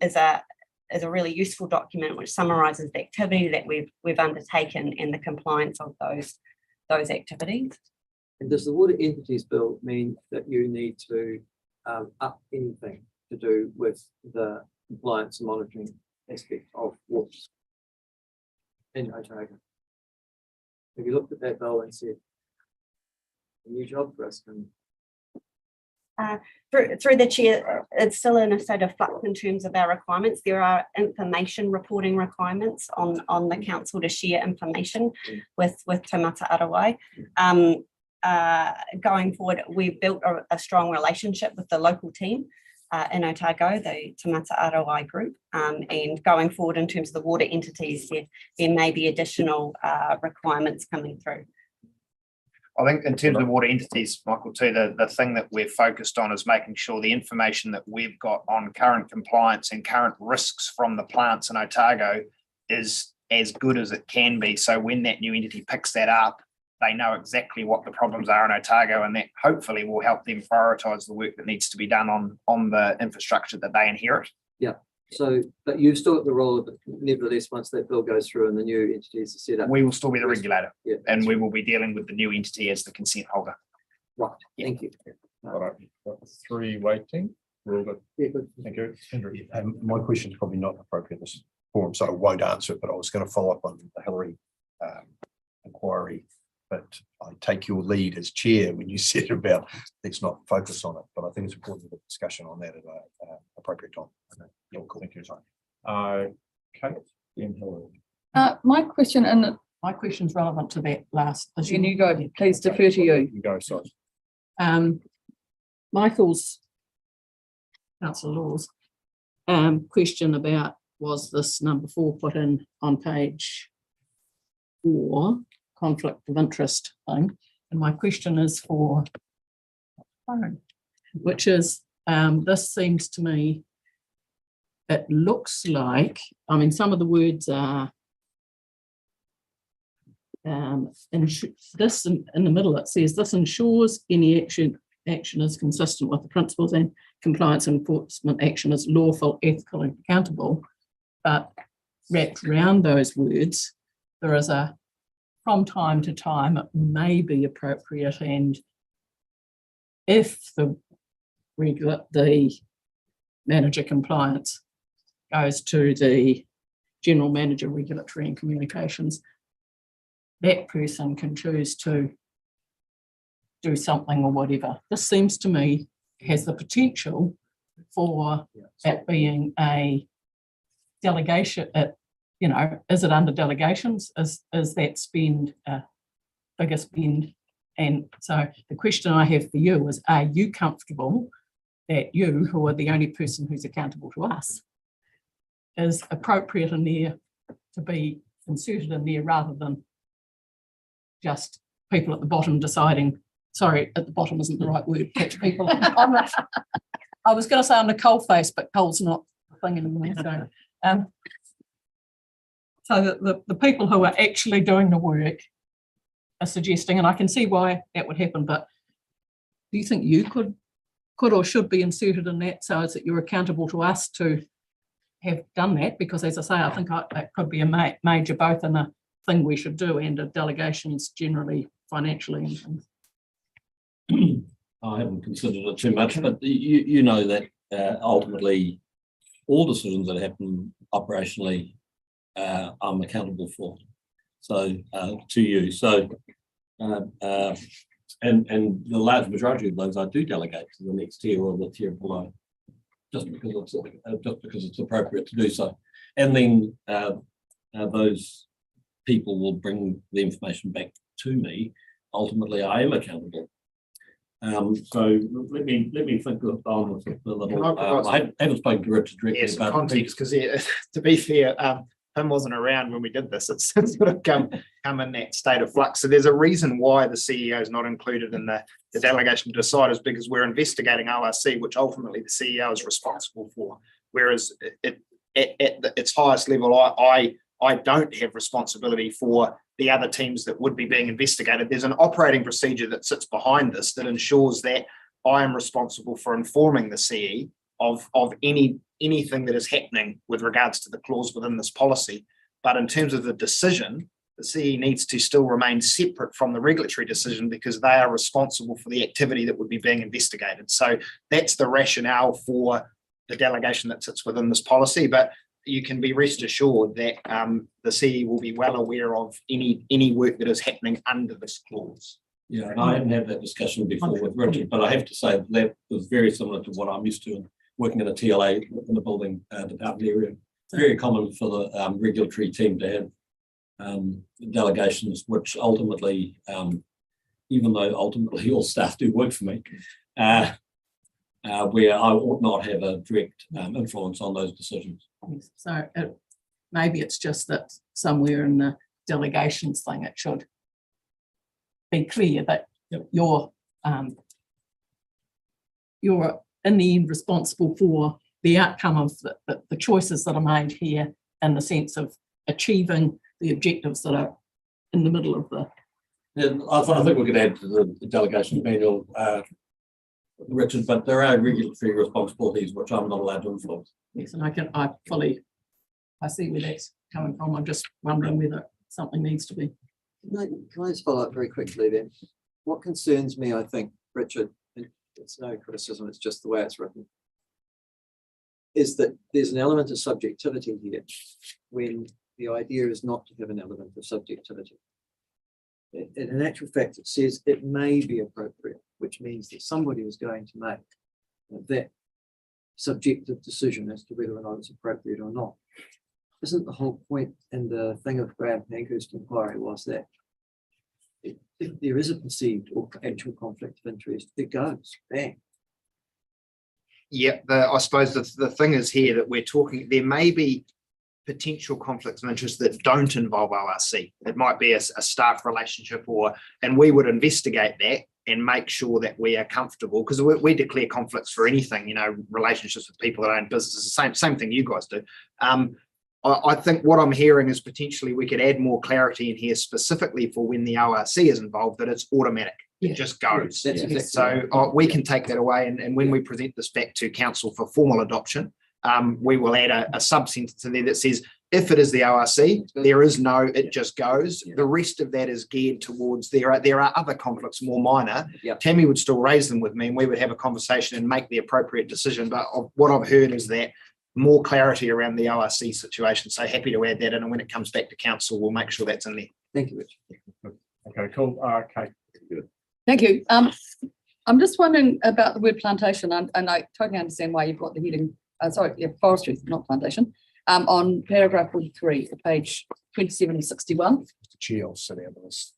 is a really useful document which summarises the activity that we've undertaken and the compliance of those activities. And does the Water Entities Bill mean that you need to up anything to do with the compliance and monitoring aspect of water in Otago? Have you looked at that bill and said, new job for us? And Through the chair, it's still in a state of flux in terms of our requirements. There are information reporting requirements on the council to share information with Te Mata Arawai. Going forward, we've built a strong relationship with the local team in Otago, the Te Mata Arawai group, and going forward in terms of the water entities, there may be additional requirements coming through. I think in terms of water entities, Michael, too, the thing that we're focused on is making sure the information that we've got on current compliance and current risks from the plants in Otago is as good as it can be. So when that new entity picks that up, they know exactly what the problems are in Otago, and that hopefully will help them prioritise the work that needs to be done on the infrastructure that they inherit. yeah, so, but you've still got the role of, nevertheless, once that bill goes through and the new entities are set up. We will still be the regulator, Yeah, and we will be dealing with the new entity as the consent holder. right, thank you. All right, got 3 waiting. We're all good. Yeah, good. Thank you. Andrew. My question is probably not appropriate in this forum, so I won't answer it, but I was going to follow up on the Hillary inquiry. But I take your lead as chair when you said about let's not focus on it, but I think it's important to have a discussion on that at an appropriate time. Yeah, cool. Thank you. Kate, then Hillary. My question, and My question's relevant to that last issue. can you go, please defer to you. You go, so. Michael's council laws question about was this number 4 put in on page 4, conflict of interest thing, and my question is for which is this seems to me, it looks like, I mean, some of the words are and this in the middle, it says this ensures any action is consistent with the principles and compliance and enforcement action is lawful, ethical and accountable. But wrapped around those words, there is a from time to time it may be appropriate, and if the manager compliance goes to the general manager regulatory and communications, that person can choose to do something or whatever. This seems to me has the potential for it being a delegation. Is it under delegations? Is that spend a bigger spend? And so the question I have for you is, are you comfortable that you, who are the only person who's accountable to us, is appropriate in there to be inserted in there rather than just people at the bottom deciding, sorry, at the bottom isn't the right word, catch people. I was going to say on the coal face, but coal's not a thing anymore. So the people who are actually doing the work are suggesting, and I can see why that would happen, but do you think you could or should be inserted in that so as that you're accountable to us to have done that? Because as I say, I think that could be a major, both in a thing we should do and a delegations generally financially and things. I haven't considered it too much, but you know that ultimately all decisions that happen operationally I'm accountable for. So to you. So and the large majority of those I do delegate to the next tier or the tier below, just because it's appropriate to do so. And then those people will bring the information back to me. Ultimately, I am accountable. So let me think on a little. I haven't spoken to Richard directly about context, because to be fair, Pim wasn't around when we did this. It's sort of come in that state of flux. So there's a reason why the CEO is not included in the delegation to decide, is because we're investigating ORC, which ultimately the CEO is responsible for. Whereas at its highest level, I don't have responsibility for the other teams that would be being investigated. There's an operating procedure that sits behind this that ensures that I am responsible for informing the CE of anything that is happening with regards to the clause within this policy. But in terms of the decision, the CE needs to still remain separate from the regulatory decision because they are responsible for the activity that would be being investigated. So that's the rationale for the delegation that sits within this policy. But you can be rest assured that the CE will be well aware of any work that is happening under this clause. Yeah, and I hadn't had that discussion before with Richard, but I have to say that was very similar to what I'm used to working in a TLA in the building department area. It's very common for the regulatory team to have delegations, which ultimately, even though ultimately all staff do work for me, where I ought not have a direct influence on those decisions. So maybe it's just that somewhere in the delegations thing, it should be clear that you're in the end responsible for the outcome of the choices that are made here, in the sense of achieving the objectives that are in the middle of the. Yeah, I think we could add to the delegation manual, Richard, but there are regulatory responsibilities which I'm not allowed to influence. Yes, and I see where that's coming from. I'm just wondering whether something needs to be. Can I just follow up very quickly then? What concerns me, I think, Richard, and it's no criticism, it's just the way it's written, is that there's an element of subjectivity here when the idea is not to have an element of subjectivity. In actual fact, it says it may be appropriate, which means that somebody is going to make that subjective decision as to whether or not it's appropriate or not. Isn't the whole point in the thing of Graham Pankhurst inquiry was that if there is a perceived or actual conflict of interest, it goes bang. Yeah, I suppose the thing is here that we're talking, there may be potential conflicts of interest that don't involve ORC. It might be a staff relationship, and we would investigate that and make sure that we are comfortable, because we declare conflicts for anything, relationships with people that own businesses, the same thing you guys do. I think what I'm hearing is potentially we could add more clarity in here specifically for when the ORC is involved, that it's automatic. It just goes. That's exactly So we can take that away, and when we present this back to council for formal adoption, we will add a sub-sentence in there that says, if it is the ORC, there is no, it just goes. The rest of that is geared towards, there are other conflicts more minor. Tammy would still raise them with me, and we would have a conversation and make the appropriate decision. But what I've heard is that more clarity around the ORC situation. So happy to add that in, and when it comes back to council, we'll make sure that's in there. Thank you, Richard. Okay, cool. Kate. Thank you. I'm just wondering about the word plantation, and I totally understand why you've got the heading, forestry, not plantation, on paragraph 43, page 27 of 61. Chair, I'll sit down to this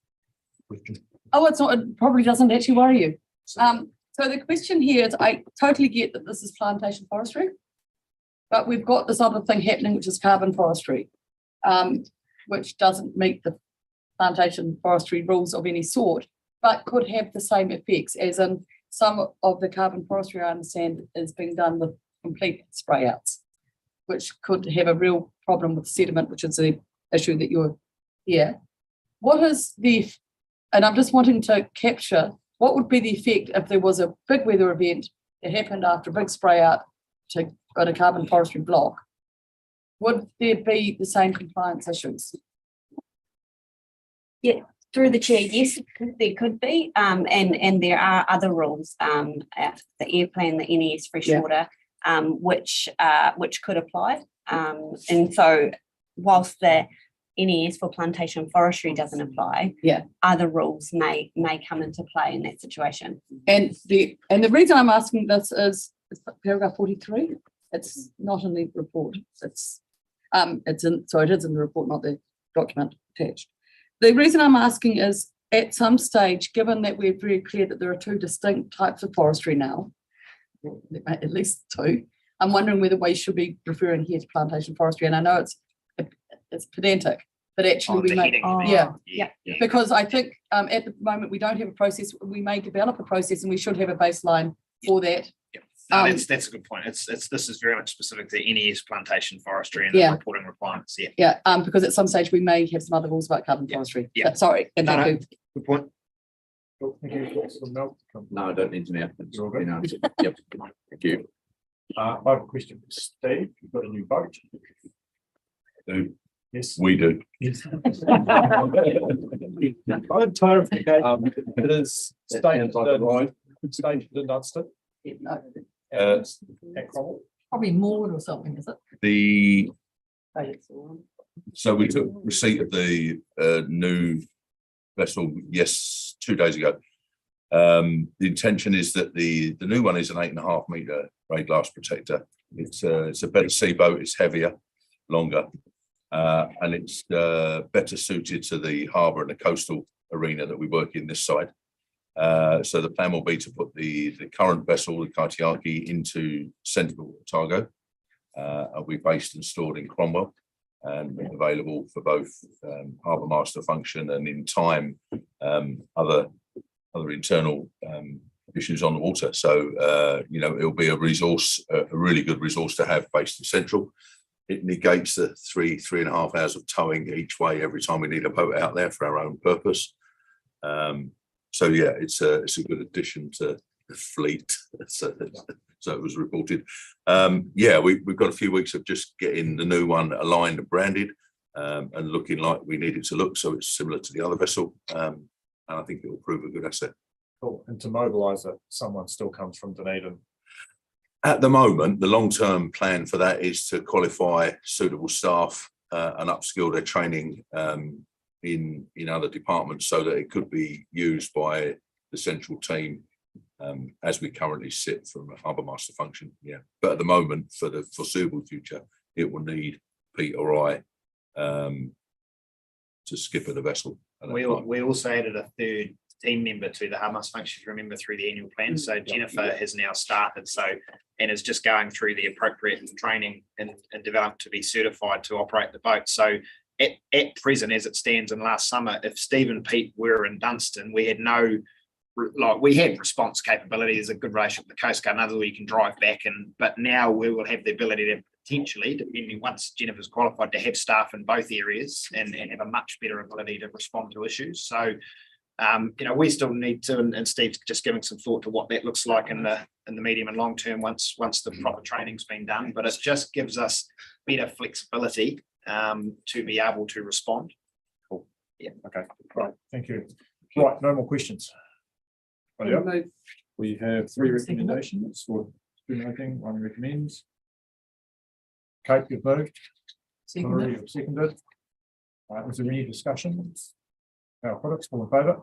question. Oh, it's not, it probably doesn't actually worry you. So the question here is, I totally get that this is plantation forestry, but we've got this other thing happening, which is carbon forestry, which doesn't meet the plantation forestry rules of any sort, but could have the same effects, as in some of the carbon forestry, I understand, is being done with complete spray outs, which could have a real problem with sediment, which is the issue that you're here. What is and I'm just wanting to capture, what would be the effect if there was a big weather event that happened after a big spray out to go to carbon forestry block? Would there be the same compliance issues? Yeah, through the chair, yes, there could be, and there are other rules, the air plan, the NES freshwater, which could apply, and so whilst the NES for plantation forestry doesn't apply, other rules may come into play in that situation. And the reason I'm asking this is paragraph 43. It's not in the report. It is in the report, not the document attached. The reason I'm asking is, at some stage, given that we're very clear that there are two distinct types of forestry now, at least two, I'm wondering whether we should be referring here to plantation forestry. And I know it's pedantic, but actually we may, because I think at the moment we don't have a process. We may develop a process, and we should have a baseline for that. No, that's a good point. This is very much specific to NES plantation forestry and the reporting requirements. Because at some stage we may have some other rules about carbon forestry. Sorry, and thank you. Good point. No, I don't need to now. You're all good? Yep. Thank you. I have a question for Steve. You've got a new boat. Yes. We do. Yes. I'm tired. It is stationed in Dunstan. Probably Maud or something, is it? So we took receipt of the new vessel, yes, 2 days ago. The intention is that the new one is an 8.5 metre ray glass protector. It's a better sea boat, it's heavier, longer, and it's better suited to the harbour and the coastal arena that we work in this side. So the plan will be to put the current vessel, the Kaitiaki, into Central Otago. It'll be based and stored in Cromwell and available for both harbour master function and in time other internal issues on the water. So it'll be a resource, a really good resource to have based in Central. It negates the 3.5 hours of towing each way every time we need a boat out there for our own purpose. So yeah, it's a good addition to the fleet. So it was reported. We've got a few weeks of just getting the new one aligned and branded and looking like we need it to look. So it's similar to the other vessel. And I think it will prove a good asset. Cool. And to mobilise it, someone still comes from Dunedin. At the moment, the long-term plan for that is to qualify suitable staff and upskill their training in other departments so that it could be used by the central team as we currently sit from a harbour master function. Yeah, but at the moment, for the foreseeable future, it will need Pete or I to skipper the vessel. We also added a third team member to the harbour master function, if you remember, through the annual plan. So Jennifer has now started, and is just going through the appropriate training and development to be certified to operate the boat. So at present, as it stands, in last summer, if Steve and Pete were in Dunstan, we had we had response capability. There's a good relationship with the Coast Guard and others where you can drive back, but now we will have the ability to potentially, depending once Jennifer's qualified, to have staff in both areas and have a much better ability to respond to issues. So we still need to, and Steve's just giving some thought to what that looks like in the medium and long term once the proper training's been done. But it just gives us better flexibility to be able to respond. Cool. Yeah. Okay. Right. Thank you. Right. No more questions. We have 3 recommendations for noting. 1 recommends. Kate, you've moved. Marie, you've seconded. Was there any discussion? Our products, all in favour?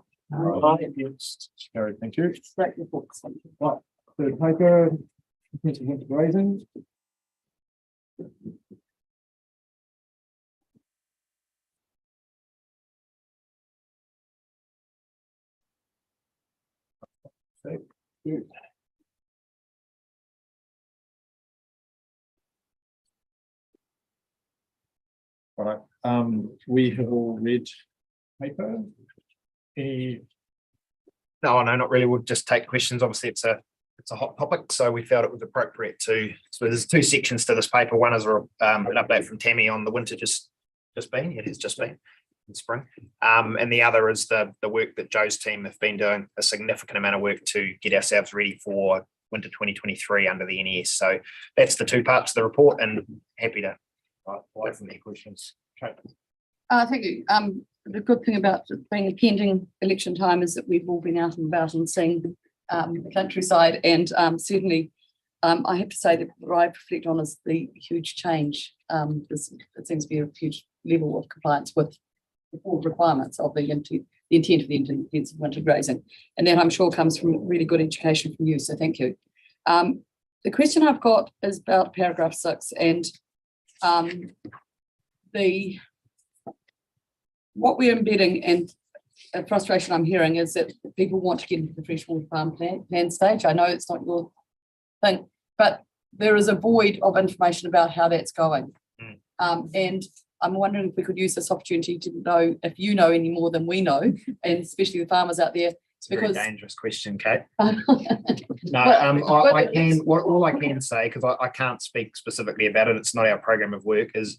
Against? Carried. Thank you. Right. Third paper. Against grazing. Thank you. All right. We have all read paper. No, not really. We'll just take questions. Obviously, it's a hot topic, so we felt it was appropriate to. So there's 2 sections to this paper. One is an update from Tammy on the winter just been. It has just been in spring, and the other is the work that Joe's team have been doing. A significant amount of work to get ourselves ready for winter 2023 under the NES. So that's the 2 parts of the report, and happy to Wait for any questions. Okay. Thank you. The good thing about it being a pending election time is that we've all been out and about and seeing the countryside, and certainly I have to say that what I reflect on is the huge change. It seems to be a huge level of compliance with the full requirements of the intent of the intensive winter grazing, and that I'm sure comes from really good education from you. So thank you. The question I've got is about paragraph 6 and what we're embedding, and a frustration I'm hearing is that people want to get into the freshwater farm plan stage. I know it's not your thing, but there is a void of information about how that's going. And I'm wondering if we could use this opportunity to know if you know any more than we know, and especially the farmers out there. It's a very dangerous question, Kate. No, I can. All I can say, because I can't speak specifically about it, it's not our program of work, is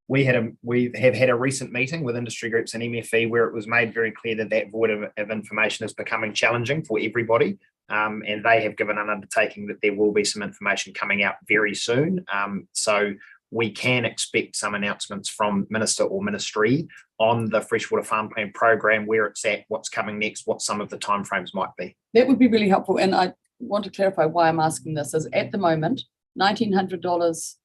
we have had a recent meeting with industry groups and MFE where it was made very clear that void of information is becoming challenging for everybody, and they have given an undertaking that there will be some information coming out very soon. So we can expect some announcements from Minister or Ministry on the Freshwater Farm Plan program, where it's at, what's coming next, what some of the timeframes might be. That would be really helpful. And I want to clarify why I'm asking this. Is at the moment, $1,900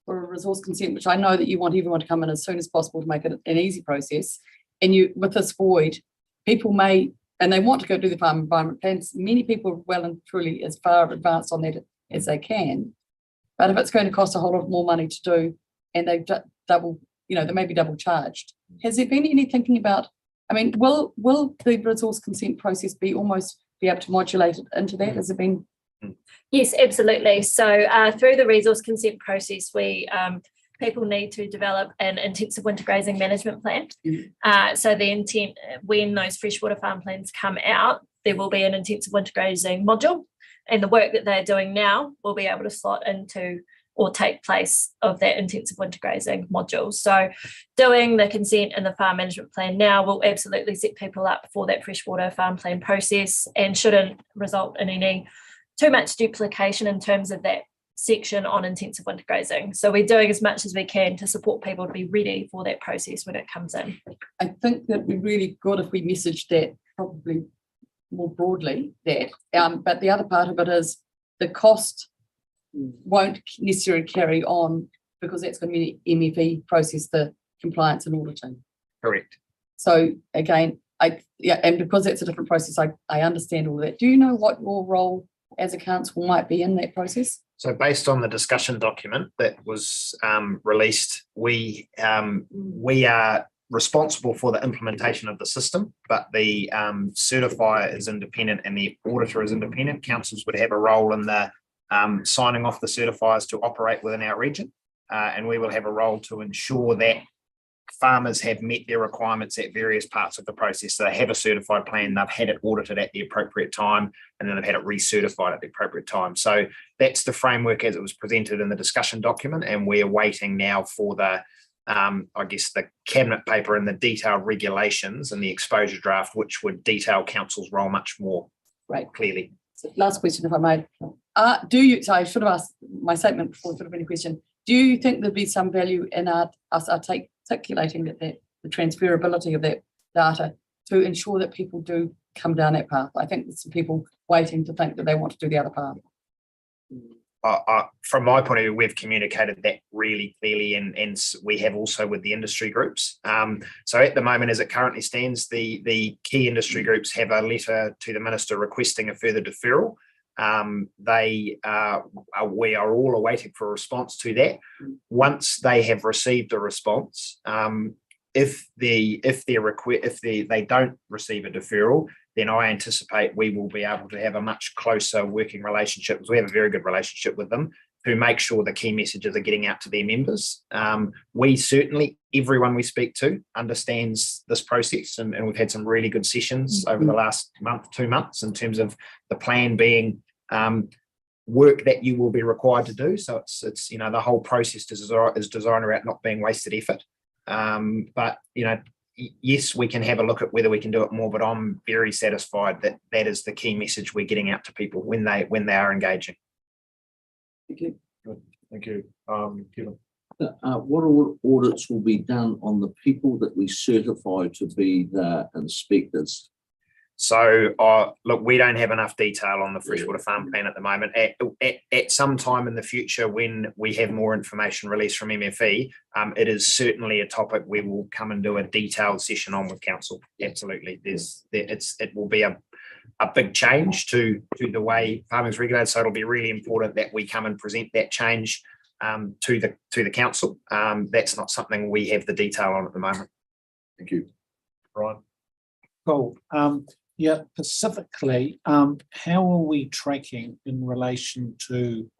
for a resource consent, which I know that you want everyone to come in as soon as possible to make it an easy process. And you, with this void, people may, and they want to go do the farm environment plans, many people are well and truly as far advanced on that as they can. But if it's going to cost a whole lot more money to do, and they double, they may be double charged. Has there been any thinking about, will the resource consent process be able to modulate it into that? Has it been? Yes, absolutely. So through the resource consent process, people need to develop an intensive winter grazing management plan. So the intent, when those freshwater farm plans come out, there will be an intensive winter grazing module, and the work that they're doing now will be able to slot into or take place of that intensive winter grazing module. So doing the consent and the farm management plan now will absolutely set people up for that freshwater farm plan process and shouldn't result in any too much duplication in terms of that section on intensive winter grazing. So we're doing as much as we can to support people to be ready for that process when it comes in. I think that we're really good if we message that probably more broadly that, but the other part of it is the cost won't necessarily carry on because that's going to be an MFE process, the compliance and auditing. Correct. So again, and because that's a different process, I understand all that. Do you know what your role as a council might be in that process? So based on the discussion document that was released, we are responsible for the implementation of the system, but the certifier is independent and the auditor is independent. Councils would have a role in the signing off the certifiers to operate within our region, and we will have a role to ensure that farmers have met their requirements at various parts of the process. So they have a certified plan, they've had it audited at the appropriate time, and then they've had it recertified at the appropriate time. So that's the framework as it was presented in the discussion document, and we're waiting now for the the cabinet paper and the detailed regulations and the exposure draft, which would detail council's role much more clearly. So last question, if I may. So I should have asked my statement before sort of any question. Do you think there'd be some value in us articulating that the transferability of that data to ensure that people do come down that path? I think there's some people waiting to think that they want to do the other path. From my point of view, we've communicated that really clearly, and we have also with the industry groups. So at the moment, as it currently stands, the key industry groups have a letter to the minister requesting a further deferral. We are all awaiting for a response to that. Once they have received a response, if they don't receive a deferral, then I anticipate we will be able to have a much closer working relationship, because we have a very good relationship with them, to make sure the key messages are getting out to their members. We certainly, everyone we speak to understands this process, and we've had some really good sessions over the last month, 2 months, in terms of the plan being work that you will be required to do. So it's the whole process is designed around not being wasted effort. But yes, we can have a look at whether we can do it more, but I'm very satisfied that that is the key message we're getting out to people when they are engaging. Thank you. Good. Thank you. Kevin. What audits will be done on the people that we certify to be the inspectors? So, look, we don't have enough detail on the freshwater farm plan at the moment. At some time in the future, when we have more information released from MFE, it is certainly a topic we will come and do a detailed session on with council. Absolutely, it will be a big change to the way farming is regulated. So it'll be really important that we come and present that change to the council. That's not something we have the detail on at the moment. Thank you. Brian. Cool. Specifically, how are we tracking in relation to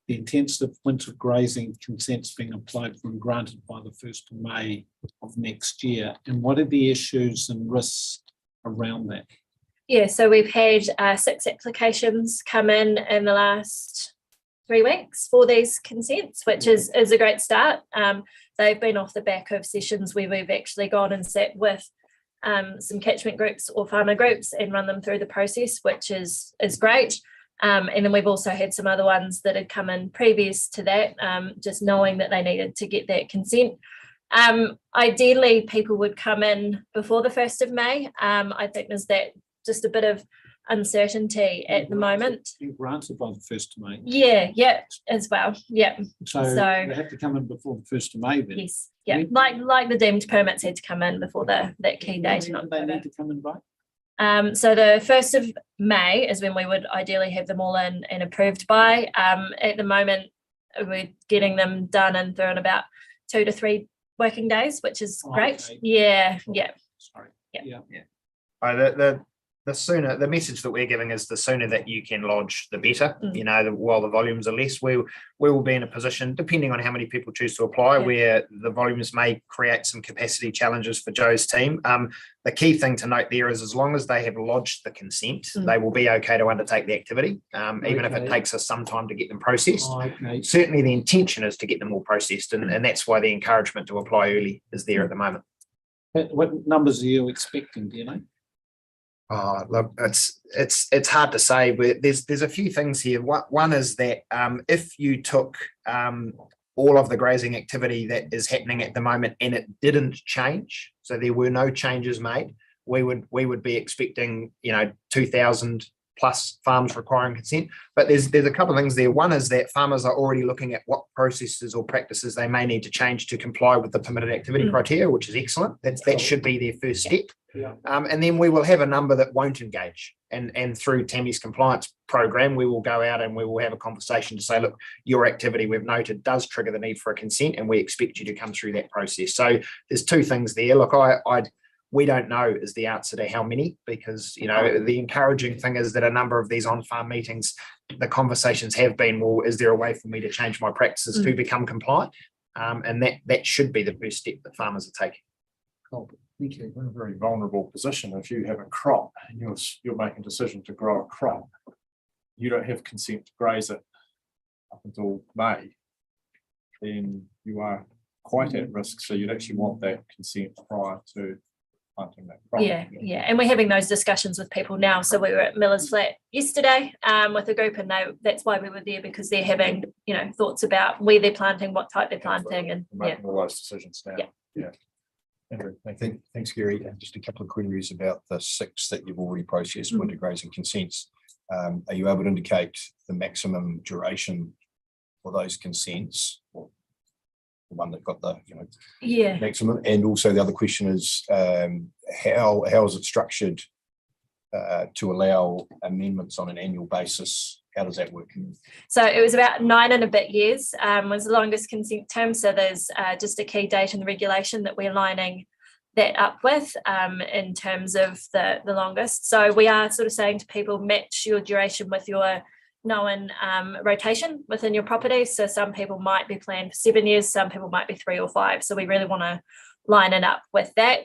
the intensive winter grazing consents being applied for and granted by the 1st of May of next year? And what are the issues and risks around that? Yeah, so we've had 6 applications come in the last 3 weeks for these consents, which is a great start. They've been off the back of sessions where we've actually gone and sat with some catchment groups or farmer groups and run them through the process, which is great. And then we've also had some other ones that had come in previous to that, just knowing that they needed to get that consent. Ideally, people would come in before the 1st of May. I think there's that just a bit of uncertainty at the moment. Granted by the 1st of May. Yeah, as well. Yeah. So they have to come in before the 1st of May then? Yes. Yeah. Like the deemed permits had to come in before that key date in October. They need to come in by? So the 1st of May is when we would ideally have them all in and approved by. At the moment, we're getting them done and through in about 2 to 3 working days, which is great. Okay. Yeah. Sorry. Yeah. The sooner, the message that we're giving is the sooner that you can lodge, the better. Mm. You know, while the volumes are less, we will be in a position, depending on how many people choose to apply, Yeah. where the volumes may create some capacity challenges for Joe's team. The key thing to note there is as long as they have lodged the consent, Mm. they will be okay to undertake the activity, even if it Okay. takes us some time to get them processed. Okay. Certainly the intention is to get them all processed, and that's why the encouragement to apply early is there at the moment. What numbers are you expecting, do you know? Oh, look, it's hard to say, but there's a few things here. One is that if you took all of the grazing activity that is happening at the moment and it didn't change, so there were no changes made, we would be expecting 2,000 plus farms requiring consent. But there's a couple of things there. One is that farmers are already looking at what processes or practices they may need to change to comply with the permitted activity criteria, which is excellent. That should be their first step. Yeah. And then we will have a number that won't engage. And through Tammy's compliance program, we will go out and we will have a conversation to say, look, your activity we've noted does trigger the need for a consent, and we expect you to come through that process. So there's two things there. Look, we don't know is the answer to how many, because the encouraging thing is that a number of these on-farm meetings, the conversations have been, well, is there a way for me to change my practices to become compliant? And that should be the first step that farmers are taking. Cool. Thank you. We're in a very vulnerable position. If you have a crop and you're making a decision to grow a crop, you don't have consent to graze it up until May, then you are quite at risk. So you'd actually want that consent prior to planting that crop. Yeah. And we're having those discussions with people now. So we were at Miller's Flat yesterday with a group, and that's why we were there, because they're having, thoughts about where they're planting, what type they're planting, and Making all those decisions now. Yeah. Andrew, thank you. Thanks, Gary. Just a couple of queries about the 6 that you've already processed winter grazing consents. Are you able to indicate the maximum duration for those consents? Or the one that got the maximum? And also the other question is how is it structured to allow amendments on an annual basis? How does that work? So it was about 9 and a bit years was the longest consent term. So there's just a key date in the regulation that we're lining that up with in terms of the longest. So we are sort of saying to people, match your duration with your known rotation within your property. So some people might be planned for 7 years, some people might be 3 or 5. So we really want to line it up with that.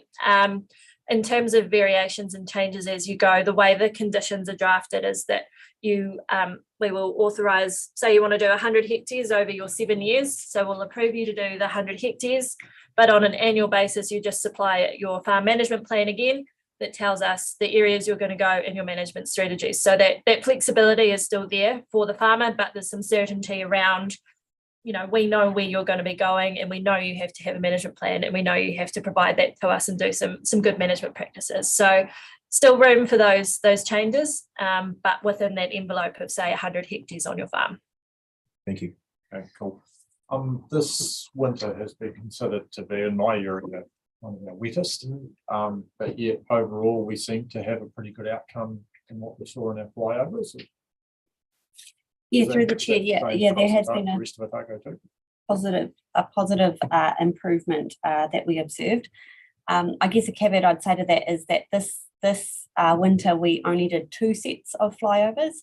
In terms of variations and changes as you go, the way the conditions are drafted is that we will authorise, say you want to do 100 hectares over your 7 years, so we'll approve you to do the 100 hectares, but on an annual basis you just supply your farm management plan again that tells us the areas you're going to go in your management strategies. So that flexibility is still there for the farmer, but there's some certainty around, we know where you're going to be going, and we know you have to have a management plan, and we know you have to provide that to us and do some good management practices. So still room for those changes, but within that envelope of, say, 100 hectares on your farm. Thank you. Okay, cool. This winter has been considered to be, in my area, one of the wettest, but yet overall we seem to have a pretty good outcome in what we saw in our flyovers. Yeah, through the chair, there has been a rest of Otago too. positive improvement that we observed. I guess a caveat I'd say to that is that this winter we only did 2 sets of flyovers,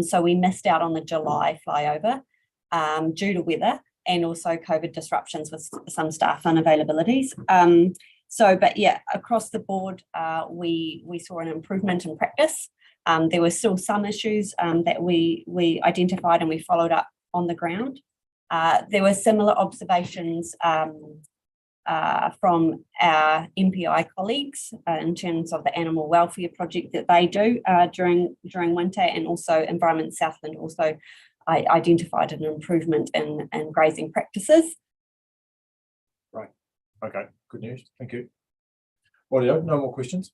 so we missed out on the July flyover due to weather and also COVID disruptions with some staff unavailabilities. But across the board we saw an improvement in practice. There were still some issues that we identified and we followed up on the ground. There were similar observations from our MPI colleagues in terms of the animal welfare project that they do during winter, and also Environment Southland also identified an improvement in grazing practices. Right. Okay. Good news. Thank you. Audio. No more questions.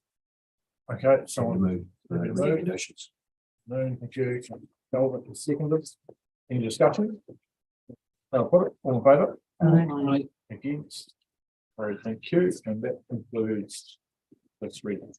Okay. Someone move. Recommendations. No, thank you. Calvin, seconded. Any discussion? I'll put it. All in favour? Aye. Against? Very, thank you. And that concludes this reading.